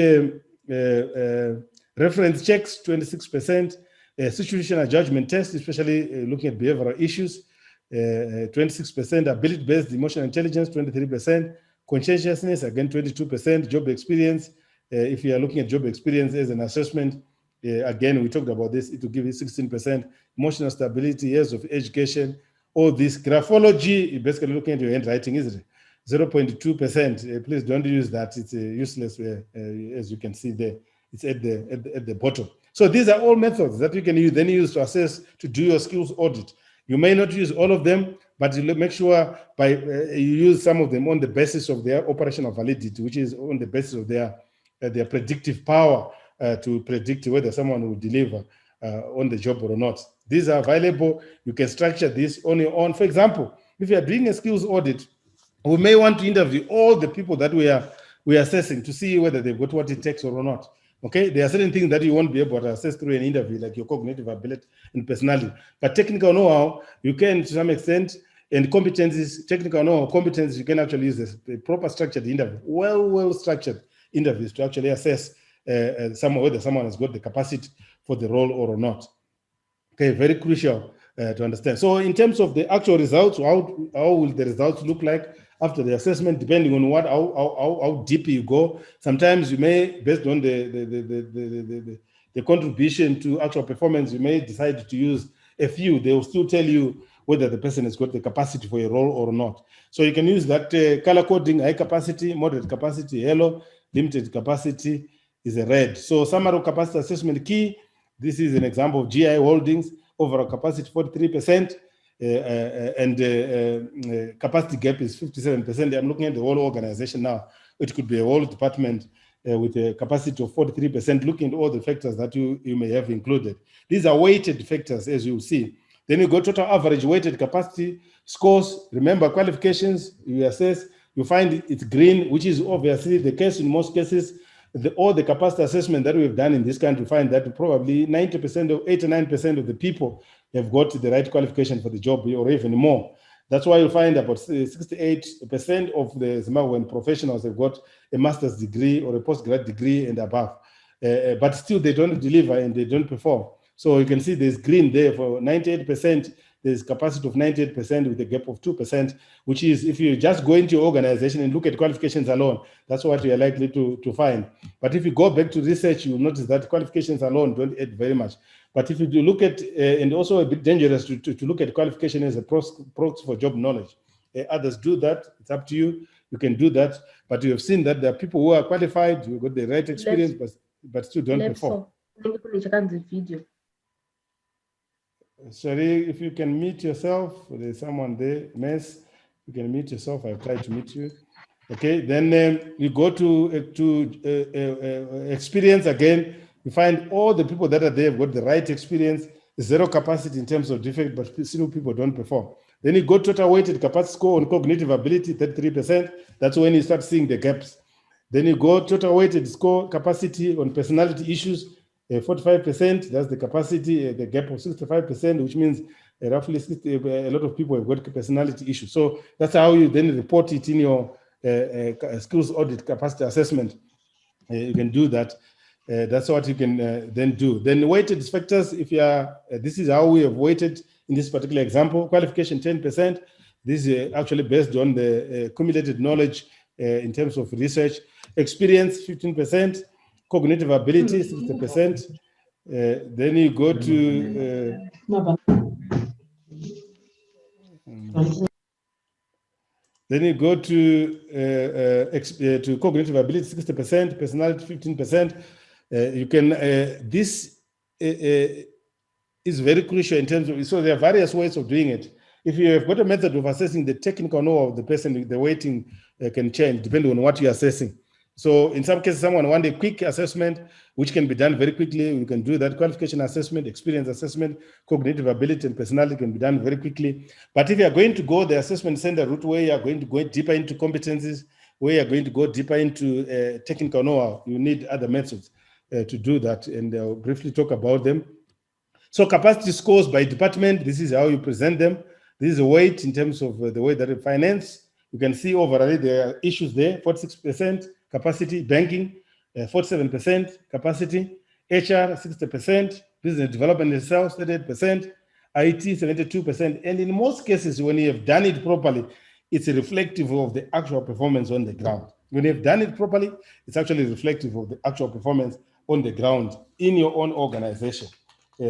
reference checks, 26%. Situational judgment test, especially looking at behavioral issues, 26%. Ability-based emotional intelligence, 23%. Conscientiousness, again, 22%. Job experience, if you are looking at job experience as an assessment, again, we talked about this, it will give you 16%. Emotional stability, years of education, all this. Graphology, you're basically looking at your handwriting, isn't it? 0.2%. Please don't use that. It's useless, as you can see there. It's at the bottom. So these are all methods that you can use to assess, to do your skills audit. You may not use all of them, but you make sure you use some of them on the basis of their operational validity, which is on the basis of their predictive power to predict whether someone will deliver on the job or not. These are available. You can structure this on your own. For example, if you are doing a skills audit, we may want to interview all the people that we are assessing to see whether they've got what it takes or not. Okay, there are certain things that you won't be able to assess through an interview, like your cognitive ability and personality. But technical know-how, you can to some extent, and competencies, technical know-how, competencies, you can actually use this proper structured interview, well structured interviews to actually assess whether someone has got the capacity for the role or not. Okay, very crucial to understand. So in terms of the actual results, how will the results look like after the assessment, depending on how deep you go? Sometimes you may, based on the contribution to actual performance, you may decide to use a few. They will still tell you whether the person has got the capacity for a role or not. So you can use that color coding: high capacity, moderate capacity, yellow, limited capacity is a red. So summary capacity assessment key. This is an example of GI Holdings, overall capacity 43%, and capacity gap is 57%. I'm looking at the whole organization now. It could be a whole department with a capacity of 43%, looking at all the factors that you may have included. These are weighted factors, as you see. Then you go total average weighted capacity scores. Remember, qualifications, you assess, you find it's green, which is obviously the case in most cases. all the capacity assessment that we've done in this country, find that probably 90% or 89% of the people have got the right qualification for the job, or even more. That's why you find about 68% of the Zimbabwean professionals have got a master's degree or a postgrad degree and above. But still they don't deliver and they don't perform. So you can see there's green there for 98%. There's capacity of 98% with a gap of 2%, which is, if you just go into your organization and look at qualifications alone, that's what you are likely to find. But if you go back to research, you'll notice that qualifications alone don't add very much. But if you do look at, and also a bit dangerous to look at qualification as a proxy for job knowledge. Others do that, it's up to you, you can do that. But you have seen that there are people who are qualified, who got the right experience, but still don't perform. Video. Sorry, if you can mute yourself, there's someone there, Mess, you can mute yourself, I've tried to mute you. Okay, then you go to experience again, you find all the people that are there have got the right experience, zero capacity in terms of defect, but still people don't perform. Then you go total weighted capacity score on cognitive ability, 33%, that's when you start seeing the gaps. Then you go total weighted score capacity on personality issues, 45%, that's the capacity, the gap of 65%, which means roughly 60, a lot of people have got personality issues. So that's how you then report it in your skills audit capacity assessment. You can do that. That's what you can then do. Then weighted factors, if you are, this is how we have weighted in this particular example. Qualification 10%. This is actually based on the accumulated knowledge in terms of research. Experience 15%. Cognitive ability 60%. Then you go to then you go to cognitive ability 60%, personality 15%. You can this is very crucial in terms of, so there are various ways of doing it. If you have got a method of assessing the technical know of the person, the weighting can change depending on what you're assessing. So in some cases, someone wants a quick assessment, which can be done very quickly. You can do that. Qualification assessment, experience assessment, cognitive ability, and personality can be done very quickly. But if you are going to go the assessment center route, where you are going to go deeper into competencies, where you are going to go deeper into technical know-how, you need other methods to do that. And I'll briefly talk about them. So capacity scores by department, this is how you present them. This is a weight in terms of the way that you finance. You can see overall there are issues there, 46% capacity, banking, 47% capacity, HR, 60%, business development itself, 38%, IT, 72%. And in most cases, when you have done it properly, it's reflective of the actual performance on the ground. When you've done it properly, it's actually reflective of the actual performance on the ground in your own organization.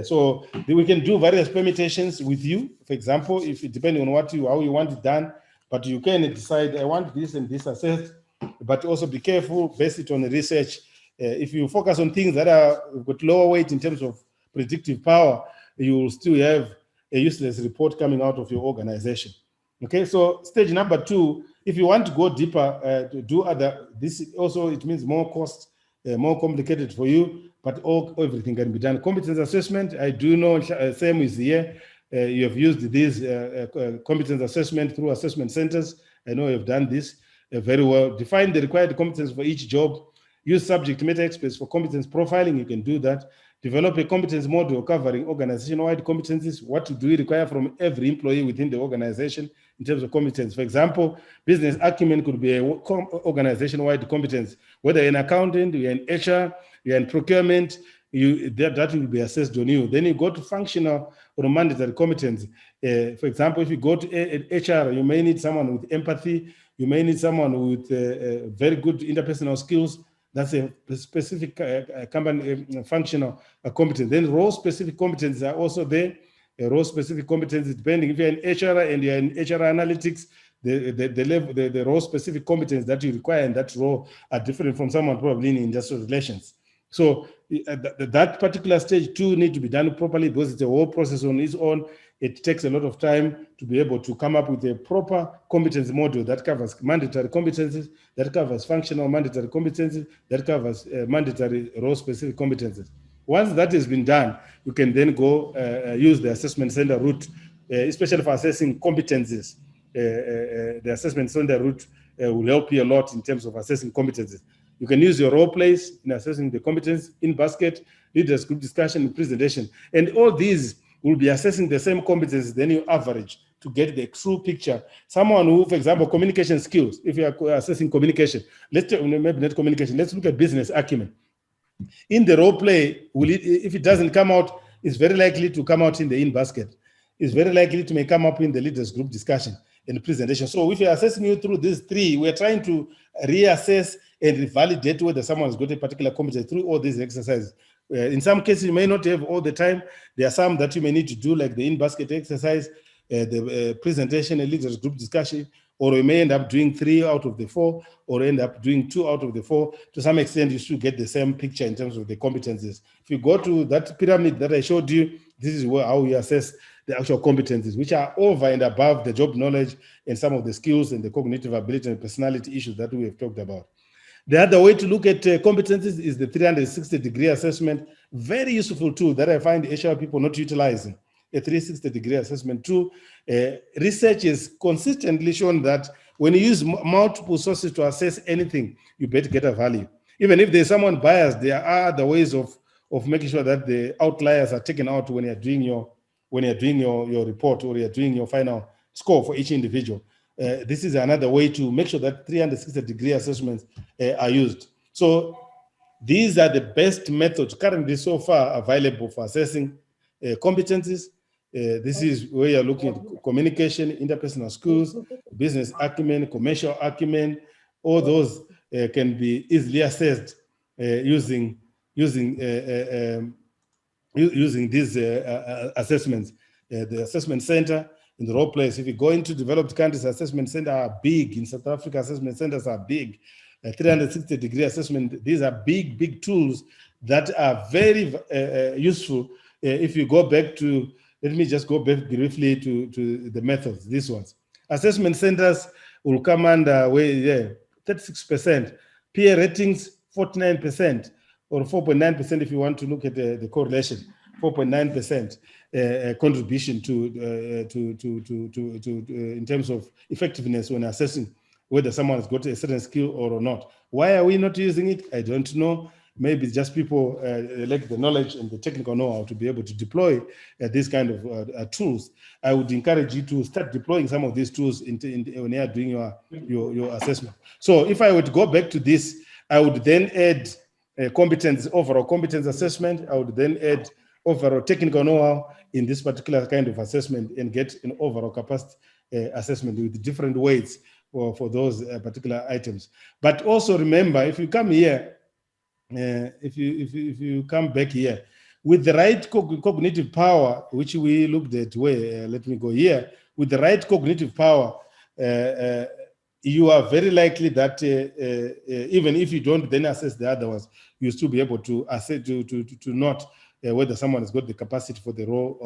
So we can do various permutations with you. For example, if it depends on how you want it done, but you can decide, I want this and this assessed, but also be careful, base it on the research. If you focus on things that are got lower weight in terms of predictive power, you will still have a useless report coming out of your organization. Okay, so stage number 2, if you want to go deeper, to do this also, it means more cost, more complicated for you, but everything can be done. Competence assessment, I do know, same is here. You have used these competence assessment through assessment centers. I know you've done this very well. Define the required competence for each job. Use subject matter experts for competence profiling. You can do that. Develop a competence model covering organization-wide competencies. What do we require from every employee within the organization in terms of competence? For example, business acumen could be an organization-wide competence. Whether you're an accountant, you're in HR, you're in procurement, that will be assessed on you. Then you go to functional or mandatory competence. For example, if you go to HR, you may need someone with empathy. You may need someone with very good interpersonal skills. That's a specific company functional competence. Then role-specific competencies are also there. Role-specific competencies, depending if you're in HR and you're in HR analytics, the role-specific competence that you require in that role are different from someone probably in industrial relations. So that particular stage 2 need to be done properly because it's a whole process on its own. It takes a lot of time to be able to come up with a proper competence model that covers mandatory competencies, that covers functional mandatory competencies, that covers mandatory role-specific competencies. Once that has been done, you can then go use the assessment center route, especially for assessing competencies. The assessment center route will help you a lot in terms of assessing competencies. You can use your role plays in assessing the competence in basket, leaders group discussion, presentation. And all these will be assessing the same competencies, then you average to get the true picture. Someone who, for example, communication skills, if you are assessing communication, let's maybe not communication, let's look at business acumen. In the role play, if it doesn't come out, it's very likely to come out in the in basket. It's very likely to may come up in the leaders group discussion and presentation. So if you're assessing you through these three, we're trying to reassess and validate whether someone has got a particular competence through all these exercises. In some cases, you may not have all the time. There are some that you may need to do, like the in-basket exercise, the presentation and leaders group discussion, or you may end up doing 3 out of the 4, or end up doing 2 out of the 4. To some extent, you should get the same picture in terms of the competencies. If you go to that pyramid that I showed you, this is how we assess the actual competencies, which are over and above the job knowledge and some of the skills and the cognitive ability and personality issues that we have talked about. The other way to look at competencies is the 360-degree assessment. Very useful tool that I find HR people not utilizing. A 360-degree assessment tool. Research has consistently shown that when you use multiple sources to assess anything, you better get a value. Even if there's someone biased, there are other ways of making sure that the outliers are taken out when you're doing your report or you're doing your final score for each individual. This is another way to make sure that 360-degree assessments are used. So these are the best methods currently so far available for assessing competencies. This is where you're looking at communication, interpersonal skills, business acumen, commercial acumen. All those can be easily assessed using these assessments. The assessment center in the role plays. If you go into developed countries, assessment centers are big. In South Africa, assessment centers are big. 360-degree assessment, these are big tools that are very useful. If you go back to, let me just go back briefly to the methods, these ones. Assessment centers will come under 36%. Peer ratings, 49%, or 4.9% if you want to look at the correlation, 4.9% contribution to in terms of effectiveness when assessing whether someone has got a certain skill or not. Why are we not using it? I don't know. Maybe it's just people lack the knowledge and the technical know-how to be able to deploy these kind of tools. I would encourage you to start deploying some of these tools when you are doing your assessment. So if I were to go back to this, I would then add overall competence assessment. I would then add overall technical know-how in this particular kind of assessment and get an overall capacity assessment with different weights for those particular items. But also remember, if you come here, if you come back here, with the right cognitive power, which we looked at, let me go here, with the right cognitive power, you are very likely that even if you don't then assess the other ones, you'll still be able to assess to note whether someone has got the capacity for the role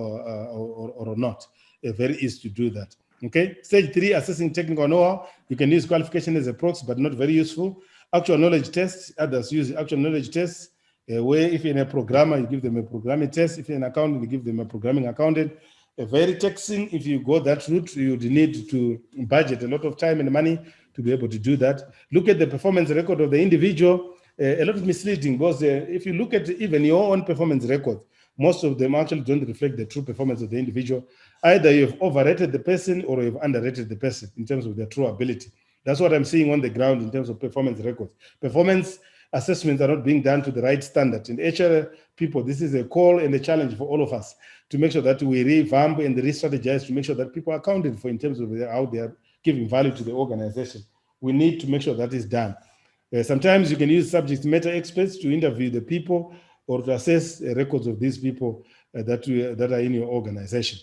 or not. Very easy to do that. Okay. Stage 3, assessing technical know-how. You can use qualification as a proxy, but not very useful. Actual knowledge tests. Others use actual knowledge tests, where if you're a programmer, you give them a programming test. If you're an accountant, you give them a programming accountant. Very taxing. If you go that route, you would need to budget a lot of time and money to be able to do that. Look at the performance record of the individual. A lot of misleading, because if you look at even your own performance record, most of them actually don't reflect the true performance of the individual. Either you've overrated the person or you've underrated the person in terms of their true ability. That's what I'm seeing on the ground in terms of performance records. Performance assessments are not being done to the right standard. And HR people, this is a call and a challenge for all of us to make sure that we revamp and re-strategize to make sure that people are accounted for in terms of how they are giving value to the organization. We need to make sure that is done. Sometimes you can use subject matter experts to interview the people or to assess records of these people that are in your organization.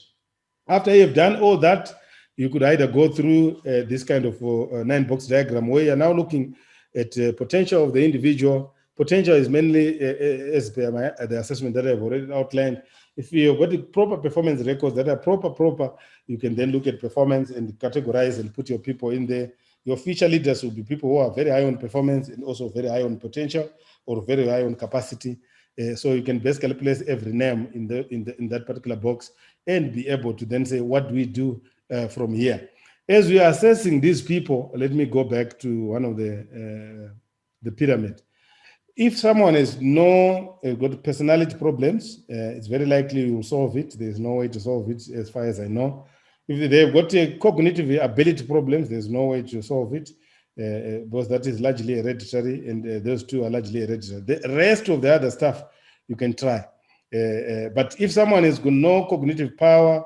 After you've done all that, you could either go through this kind of 9-box diagram where you're now looking at potential of the individual. Potential is mainly as per the assessment that I've already outlined. If you've got the proper performance records that are proper, you can then look at performance and categorize and put your people in there. Your future leaders will be people who are very high on performance and also very high on potential or very high on capacity. So you can basically place every name in that particular box and be able to then say, what do we do from here? As we are assessing these people, let me go back to one of the the pyramid. If someone has got personality problems, it's very likely you will solve it. There's no way to solve it as far as I know. If they've got cognitive ability problems, there's no way to solve it because that is largely hereditary, and those two are largely hereditary. The rest of the other stuff you can try. But if someone has got no cognitive power,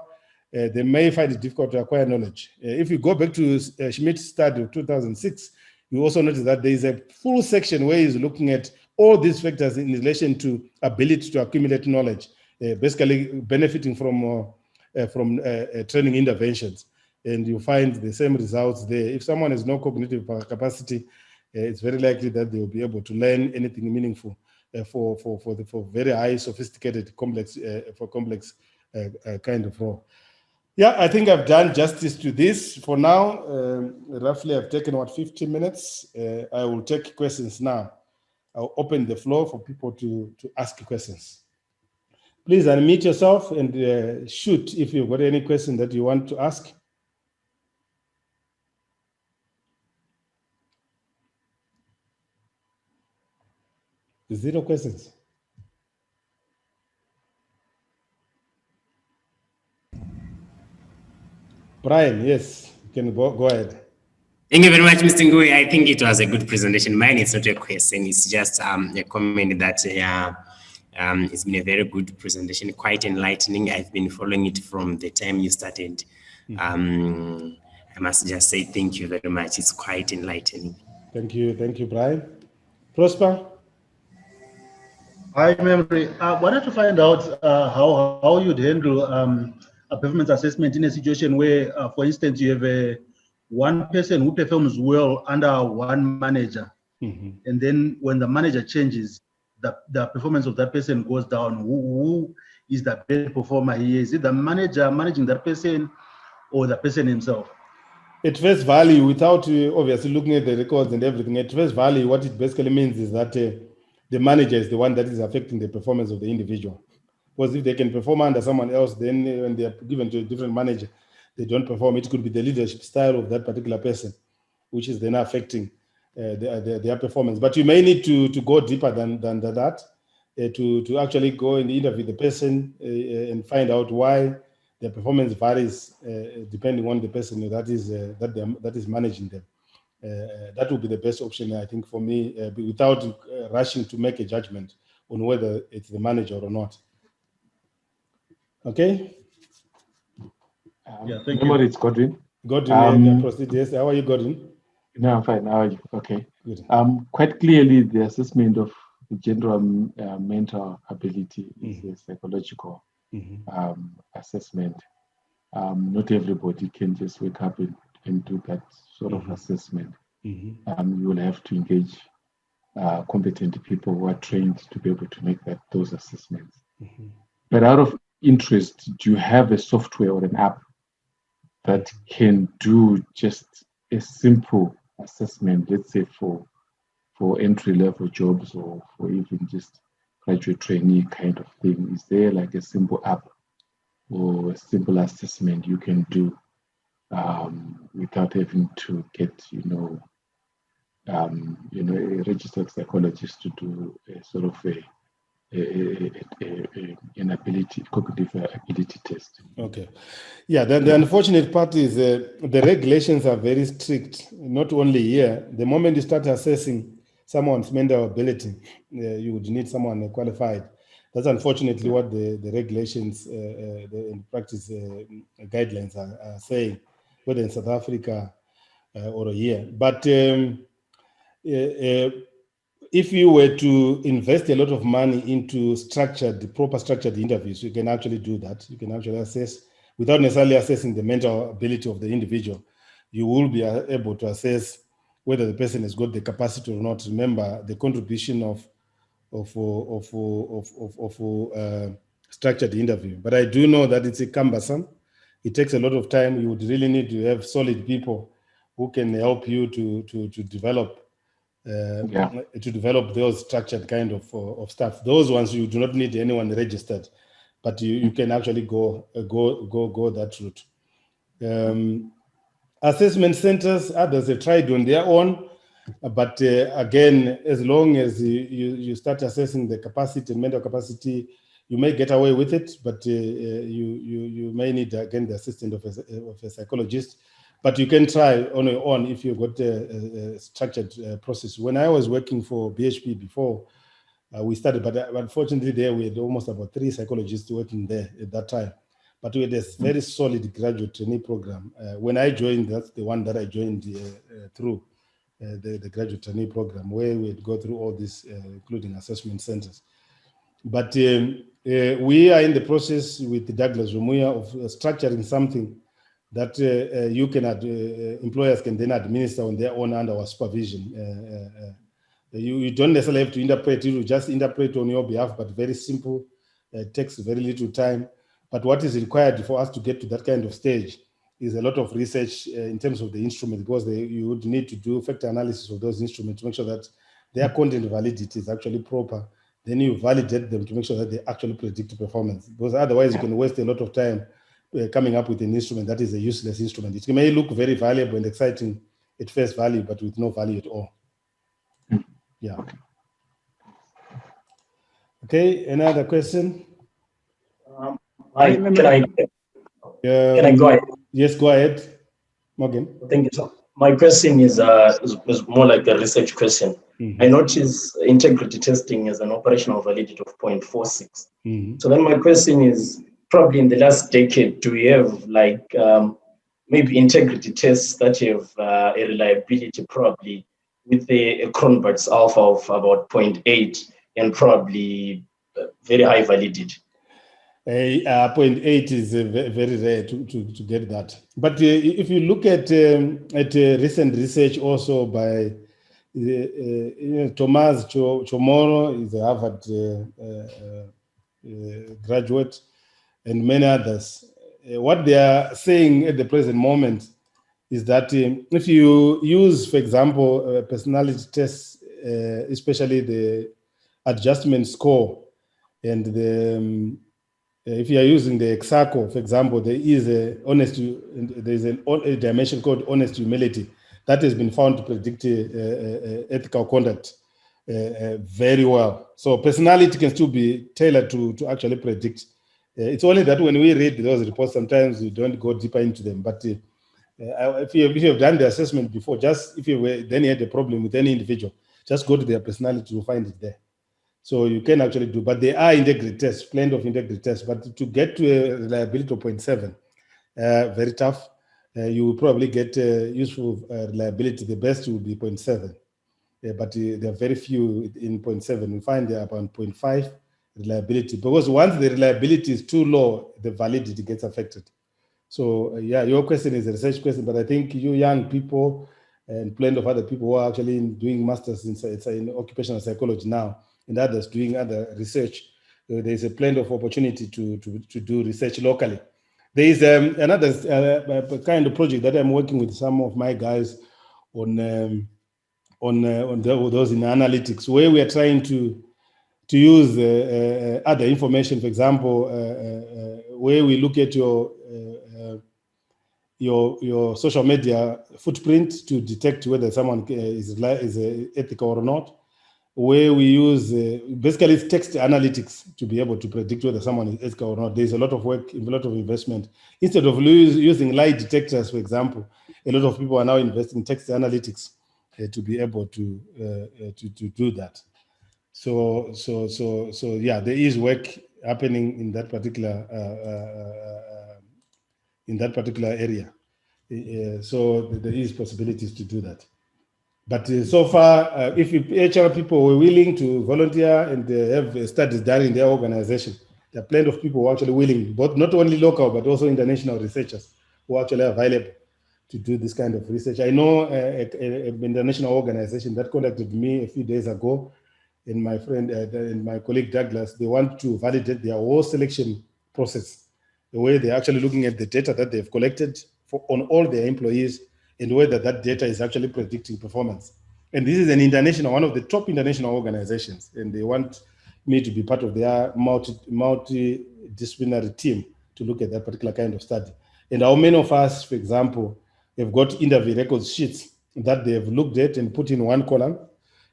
they may find it difficult to acquire knowledge. If you go back to Schmidt's study of 2006, you also notice that there is a full section where he's looking at all these factors in relation to ability to accumulate knowledge, basically benefiting from training interventions. And you find the same results there. If someone has no cognitive capacity, it's very likely that they will be able to learn anything meaningful for very high, sophisticated, complex kind of role. Yeah, I think I've done justice to this for now. Roughly, I've taken 15 minutes. I will take questions now. I'll open the floor for people to ask questions. Please unmute yourself and shoot if you've got any question that you want to ask. Zero questions. Brian, yes, you can go ahead. Thank you very much, Mr. Nguwi. I think it was a good presentation. Mine is not a question, it's just a comment that it's been a very good presentation, quite enlightening. I've been following it from the time you started. I must just say thank you very much. It's quite enlightening. Thank you, Brian. Prosper? Hi, Memory. I wanted to find out how you'd handle a performance assessment in a situation where, for instance, you have one person who performs well under one manager, and then when the manager changes, the performance of that person goes down. Who is the best performer here? Is it the manager managing that person or the person himself? At face value, without obviously looking at the records and everything, at face value, what it basically means is that the manager is the one that is affecting the performance of the individual. Because if they can perform under someone else, then when they are given to a different manager, they don't perform. It could be the leadership style of that particular person, which is then affecting their performance. But you may need to go deeper than that, to actually go and interview the person and find out why their performance varies depending on the person that is managing them. That would be the best option, I think, for me, without rushing to make a judgment on whether it's the manager or not. Okay. Yeah, thank you. It's Godwin. Godwin, proceed. Yes, how are you, Godwin? No, I'm fine. How are you? Okay. Good. Quite clearly, the assessment of the general mental ability is a psychological assessment. Not everybody can just wake up and do that sort of assessment. You will have to engage competent people who are trained to be able to make those assessments. But out of interest, do you have a software or an app that can do just a simple assessment, let's say for entry-level jobs or for even just graduate trainee kind of thing? Is there like a simple app or a simple assessment you can do without having to get a registered psychologist to do a sort of an cognitive ability test? Okay. Yeah, the unfortunate part is the regulations are very strict, not only here. The moment you start assessing someone's mental ability, you would need someone qualified. That's unfortunately what the regulations, the in practice guidelines are saying, whether in South Africa or here. But if you were to invest a lot of money into proper structured interviews, you can actually do that. You can actually assess, without necessarily assessing the mental ability of the individual, you will be able to assess whether the person has got the capacity or not. Remember, the contribution of structured interview. But I do know that it's cumbersome. It takes a lot of time. You would really need to have solid people who can help you to develop those structured kind of stuff. Those ones you do not need anyone registered, but you can actually go that route. Assessment centers, others have tried on their own. But again, as long as you start assessing the capacity and mental capacity, you may get away with it, but you may need, again, the assistance of a psychologist. But you can try on your own if you've got a structured process. When I was working for BHP before, we started, but unfortunately there we had almost about 3 psychologists working there at that time. But we had a very solid graduate trainee program. When I joined, that's the one that I joined through the graduate trainee program, where we'd go through all this, including assessment centers. But we are in the process with Douglas Rumuya of structuring something that you can employers can then administer on their own under our supervision. You don't necessarily have to interpret, you just interpret on your behalf, but very simple, takes very little time. But what is required for us to get to that kind of stage is a lot of research in terms of the instrument, because you would need to do factor analysis of those instruments to make sure that their content validity is actually proper. Then you validate them to make sure that they actually predict performance, because otherwise you can waste a lot of time coming up with an instrument that is a useless instrument. It may look very valuable and exciting at face value, but with no value at all. Yeah. Okay, another question? Hi, can I go ahead? Yes, go ahead, Morgan. Thank you, sir. My question is more like a research question. I notice integrity testing as an operational validity of 0.46. So then my question is, probably in the last decade, do we have like maybe integrity tests that have a reliability probably with a Kronberg's alpha of about 0.8 and probably very high validity? 0.8 is very rare to get that. But if you look at recent research also by Thomas Chomoro, is a Harvard graduate, and many others, what they are saying at the present moment is that if you use, for example, personality tests, especially the adjustment score, and the if you are using the Exaco, for example, there is a dimension called honest humility that has been found to predict ethical conduct very well. So personality can still be tailored to actually predict. It's only that when we read those reports, sometimes we don't go deeper into them. But if you have done the assessment before, just if then you had a problem with any individual, just go to their personality to find it there. So you can actually do, but there are integrity tests, plenty of integrity tests, but to get to a reliability of 0.7, very tough. You will probably get useful reliability. The best will be 0.7, but there are very few in 0.7. We find there are about 0.5 reliability, because once the reliability is too low, the validity gets affected. So yeah, your question is a research question, but I think you young people and plenty of other people who are actually doing masters in occupational psychology now, and others doing other research, there's a plenty of opportunity to do research locally. There is another kind of project that I'm working with some of my guys on those in analytics, where we are trying to use other information. For example, where we look at your social media footprint to detect whether someone is ethical or not, where we use basically it's text analytics to be able to predict whether someone is ethical or not. There's a lot of work, a lot of investment. Instead of using lie detectors, for example, a lot of people are now investing in text analytics to be able to do that. So yeah, there is work happening in that particular area. So there is possibilities to do that. But so far, if HR people were willing to volunteer and have studies done in their organization, there are plenty of people who are actually willing, but not only local, but also international researchers who are actually available to do this kind of research. I know an international organization that contacted me a few days ago, and my friend and my colleague Douglas, they want to validate their whole selection process, the way they're actually looking at the data that they've collected on all their employees, and whether that data is actually predicting performance. And this is an international, one of the top international organizations, and they want me to be part of their multidisciplinary team to look at that particular kind of study. And how many of us, for example, have got interview record sheets that they have looked at and put in one column,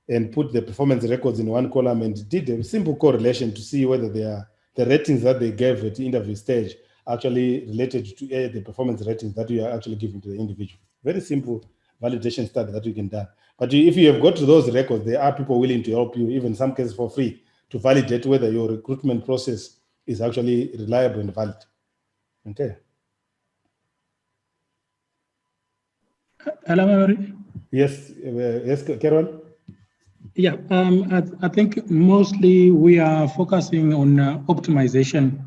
and put the performance records in one column, and did a simple correlation to see whether the ratings that they gave at the interview stage actually related to the performance ratings that you are actually giving to the individual. Very simple validation study that you can do. But if you have got to those records, there are people willing to help you, even in some cases for free, to validate whether your recruitment process is actually reliable and valid. Okay. Hello, Mary. Yes, yes, Carol. Yeah, I think mostly we are focusing on optimization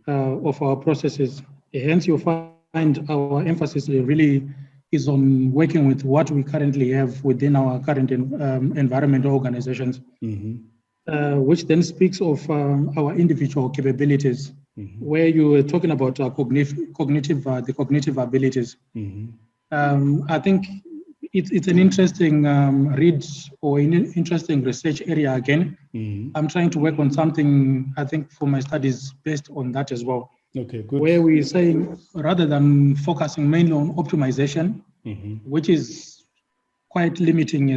of our processes. Hence, you find our emphasis really is on working with what we currently have within our current environmental organizations, which then speaks of our individual capabilities, where you were talking about the cognitive abilities. I think it's an interesting read or an interesting research area again. I'm trying to work on something, I think, for my studies based on that as well. Okay, good. Where we're saying, rather than focusing mainly on optimization, which is quite limiting,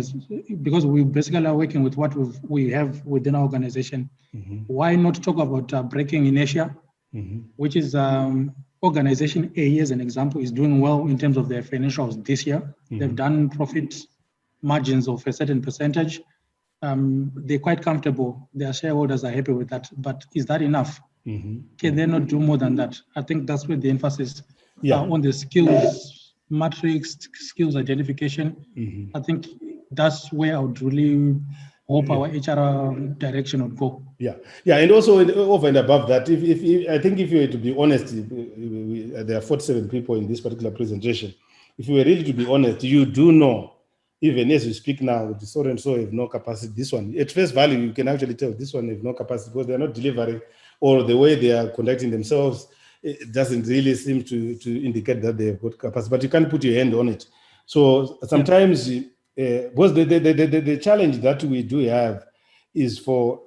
because we basically are working with what we have within our organization. Why not talk about breaking inertia, which is organization A, as an example, is doing well in terms of their financials this year. They've done profit margins of a certain percentage. They're quite comfortable. Their shareholders are happy with that. But is that enough? Can they not do more than that? I think that's where the emphasis on the skills matrix, skills identification. I think that's where I would really hope our HR direction would go. Yeah, and also over and above that, if I think if you were to be honest, there are 47 people in this particular presentation. If you were really to be honest, you do know, even as we speak now, the so and so have no capacity. This one, at face value, you can actually tell this one have no capacity because they are not delivering, or the way they are conducting themselves, it doesn't really seem to indicate that they have got capacity. But you can't put your hand on it. So sometimes, because the challenge that we do have is for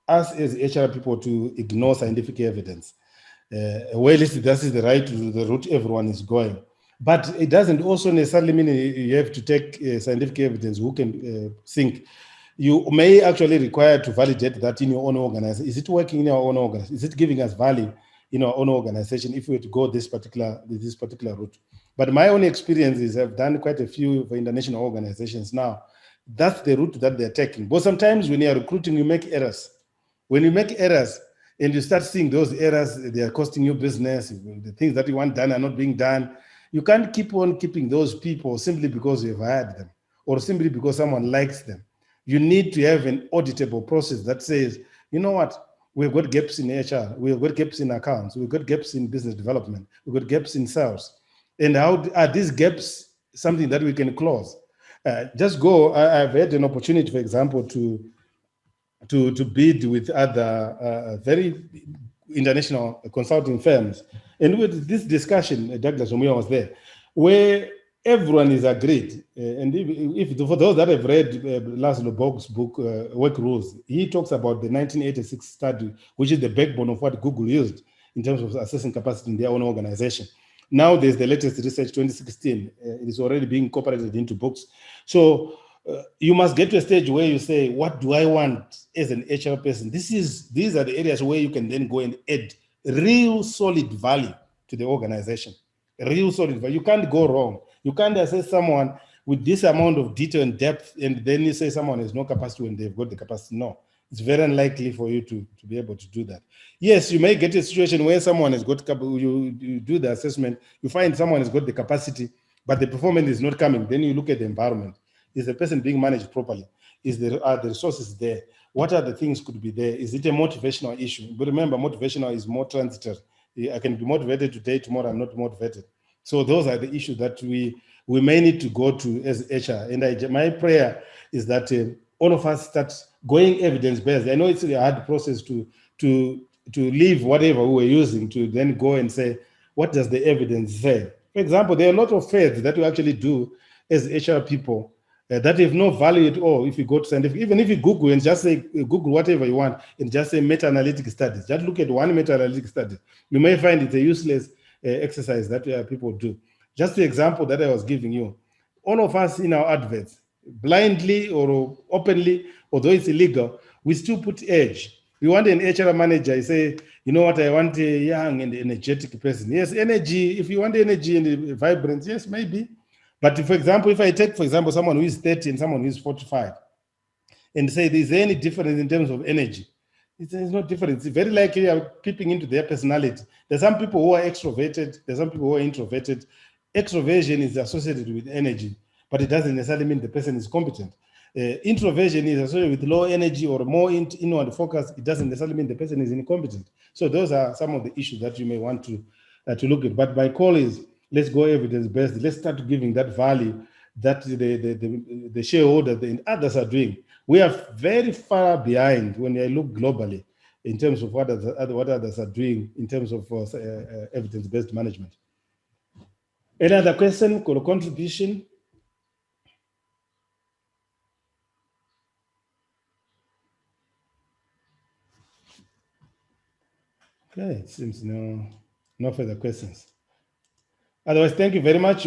us as HR people to ignore scientific evidence. Well, that is the route everyone is going. But it doesn't also necessarily mean you have to take scientific evidence who can think. You may actually require to validate that in your own organization. Is it working in our own organization? Is it giving us value in our own organization if we were to go this particular route? But my own experience is I've done quite a few for international organizations now. That's the route that they're taking. But sometimes when you're recruiting, you make errors. When you make errors and you start seeing those errors, they are costing you business, the things that you want done are not being done. You can't keep on keeping those people simply because you've hired them or simply because someone likes them. You need to have an auditable process that says, you know what, we've got gaps in HR, we've got gaps in accounts, we've got gaps in business development, we've got gaps in sales. And how are these gaps something that we can close? Just go, I've had an opportunity, for example, to bid with other very international consulting firms. And with this discussion, Douglas Omuya was there, where everyone is agreed. And if for those that have read Laszlo Bog's book, Work Rules, he talks about the 1986 study, which is the backbone of what Google used in terms of assessing capacity in their own organization. Now there's the latest research, 2016. It is already being incorporated into books. So you must get to a stage where you say, what do I want as an HR person? These are the areas where you can then go and add real solid value to the organization. Real solid value. You can't go wrong. You can't assess someone with this amount of detail and depth, and then you say someone has no capacity when they've got the capacity. No, it's very unlikely for you to be able to do that. Yes, you may get a situation where someone has got, you do the assessment, you find someone has got the capacity, but the performance is not coming. Then you look at the environment. Is the person being managed properly? Are the resources there? What are the things could be there? Is it a motivational issue? But remember, motivational is more transitory. I can be motivated today, tomorrow I'm not motivated. So those are the issues that we may need to go to as HR. And my prayer is that all of us start going evidence-based. I know it's a hard process to leave whatever we were using to then go and say, what does the evidence say? For example, there are a lot of fads that we actually do as HR people that have no value at all if you go to scientific. Even if you Google and just say, Google whatever you want and just say meta-analytic studies, just look at one meta-analytic study. You may find it's a useless exercise that people do. Just the example that I was giving you, all of us in our adverts, blindly or openly, although it's illegal, we still put age. We want an HR manager, you say, you know what, I want a young and energetic person. Yes, energy, if you want energy and vibrance, yes, maybe. But for example, if I take, for example, someone who is 30 and someone who is 45, and say, is there any difference in terms of energy? There's no difference. It's very likely you are peeping into their personality. There's some people who are extroverted, there's some people who are introverted. Extroversion is associated with energy, but it doesn't necessarily mean the person is competent. Introversion is associated with low energy or more inward focus. It doesn't necessarily mean the person is incompetent. So those are some of the issues that you may want to look at. But my call is, let's go evidence-based. Let's start giving that value that the shareholder and others are doing. We are very far behind when I look globally in terms of what others are doing in terms of evidence-based management. Any other question or contribution? Okay, it seems no further questions. Otherwise, thank you very much.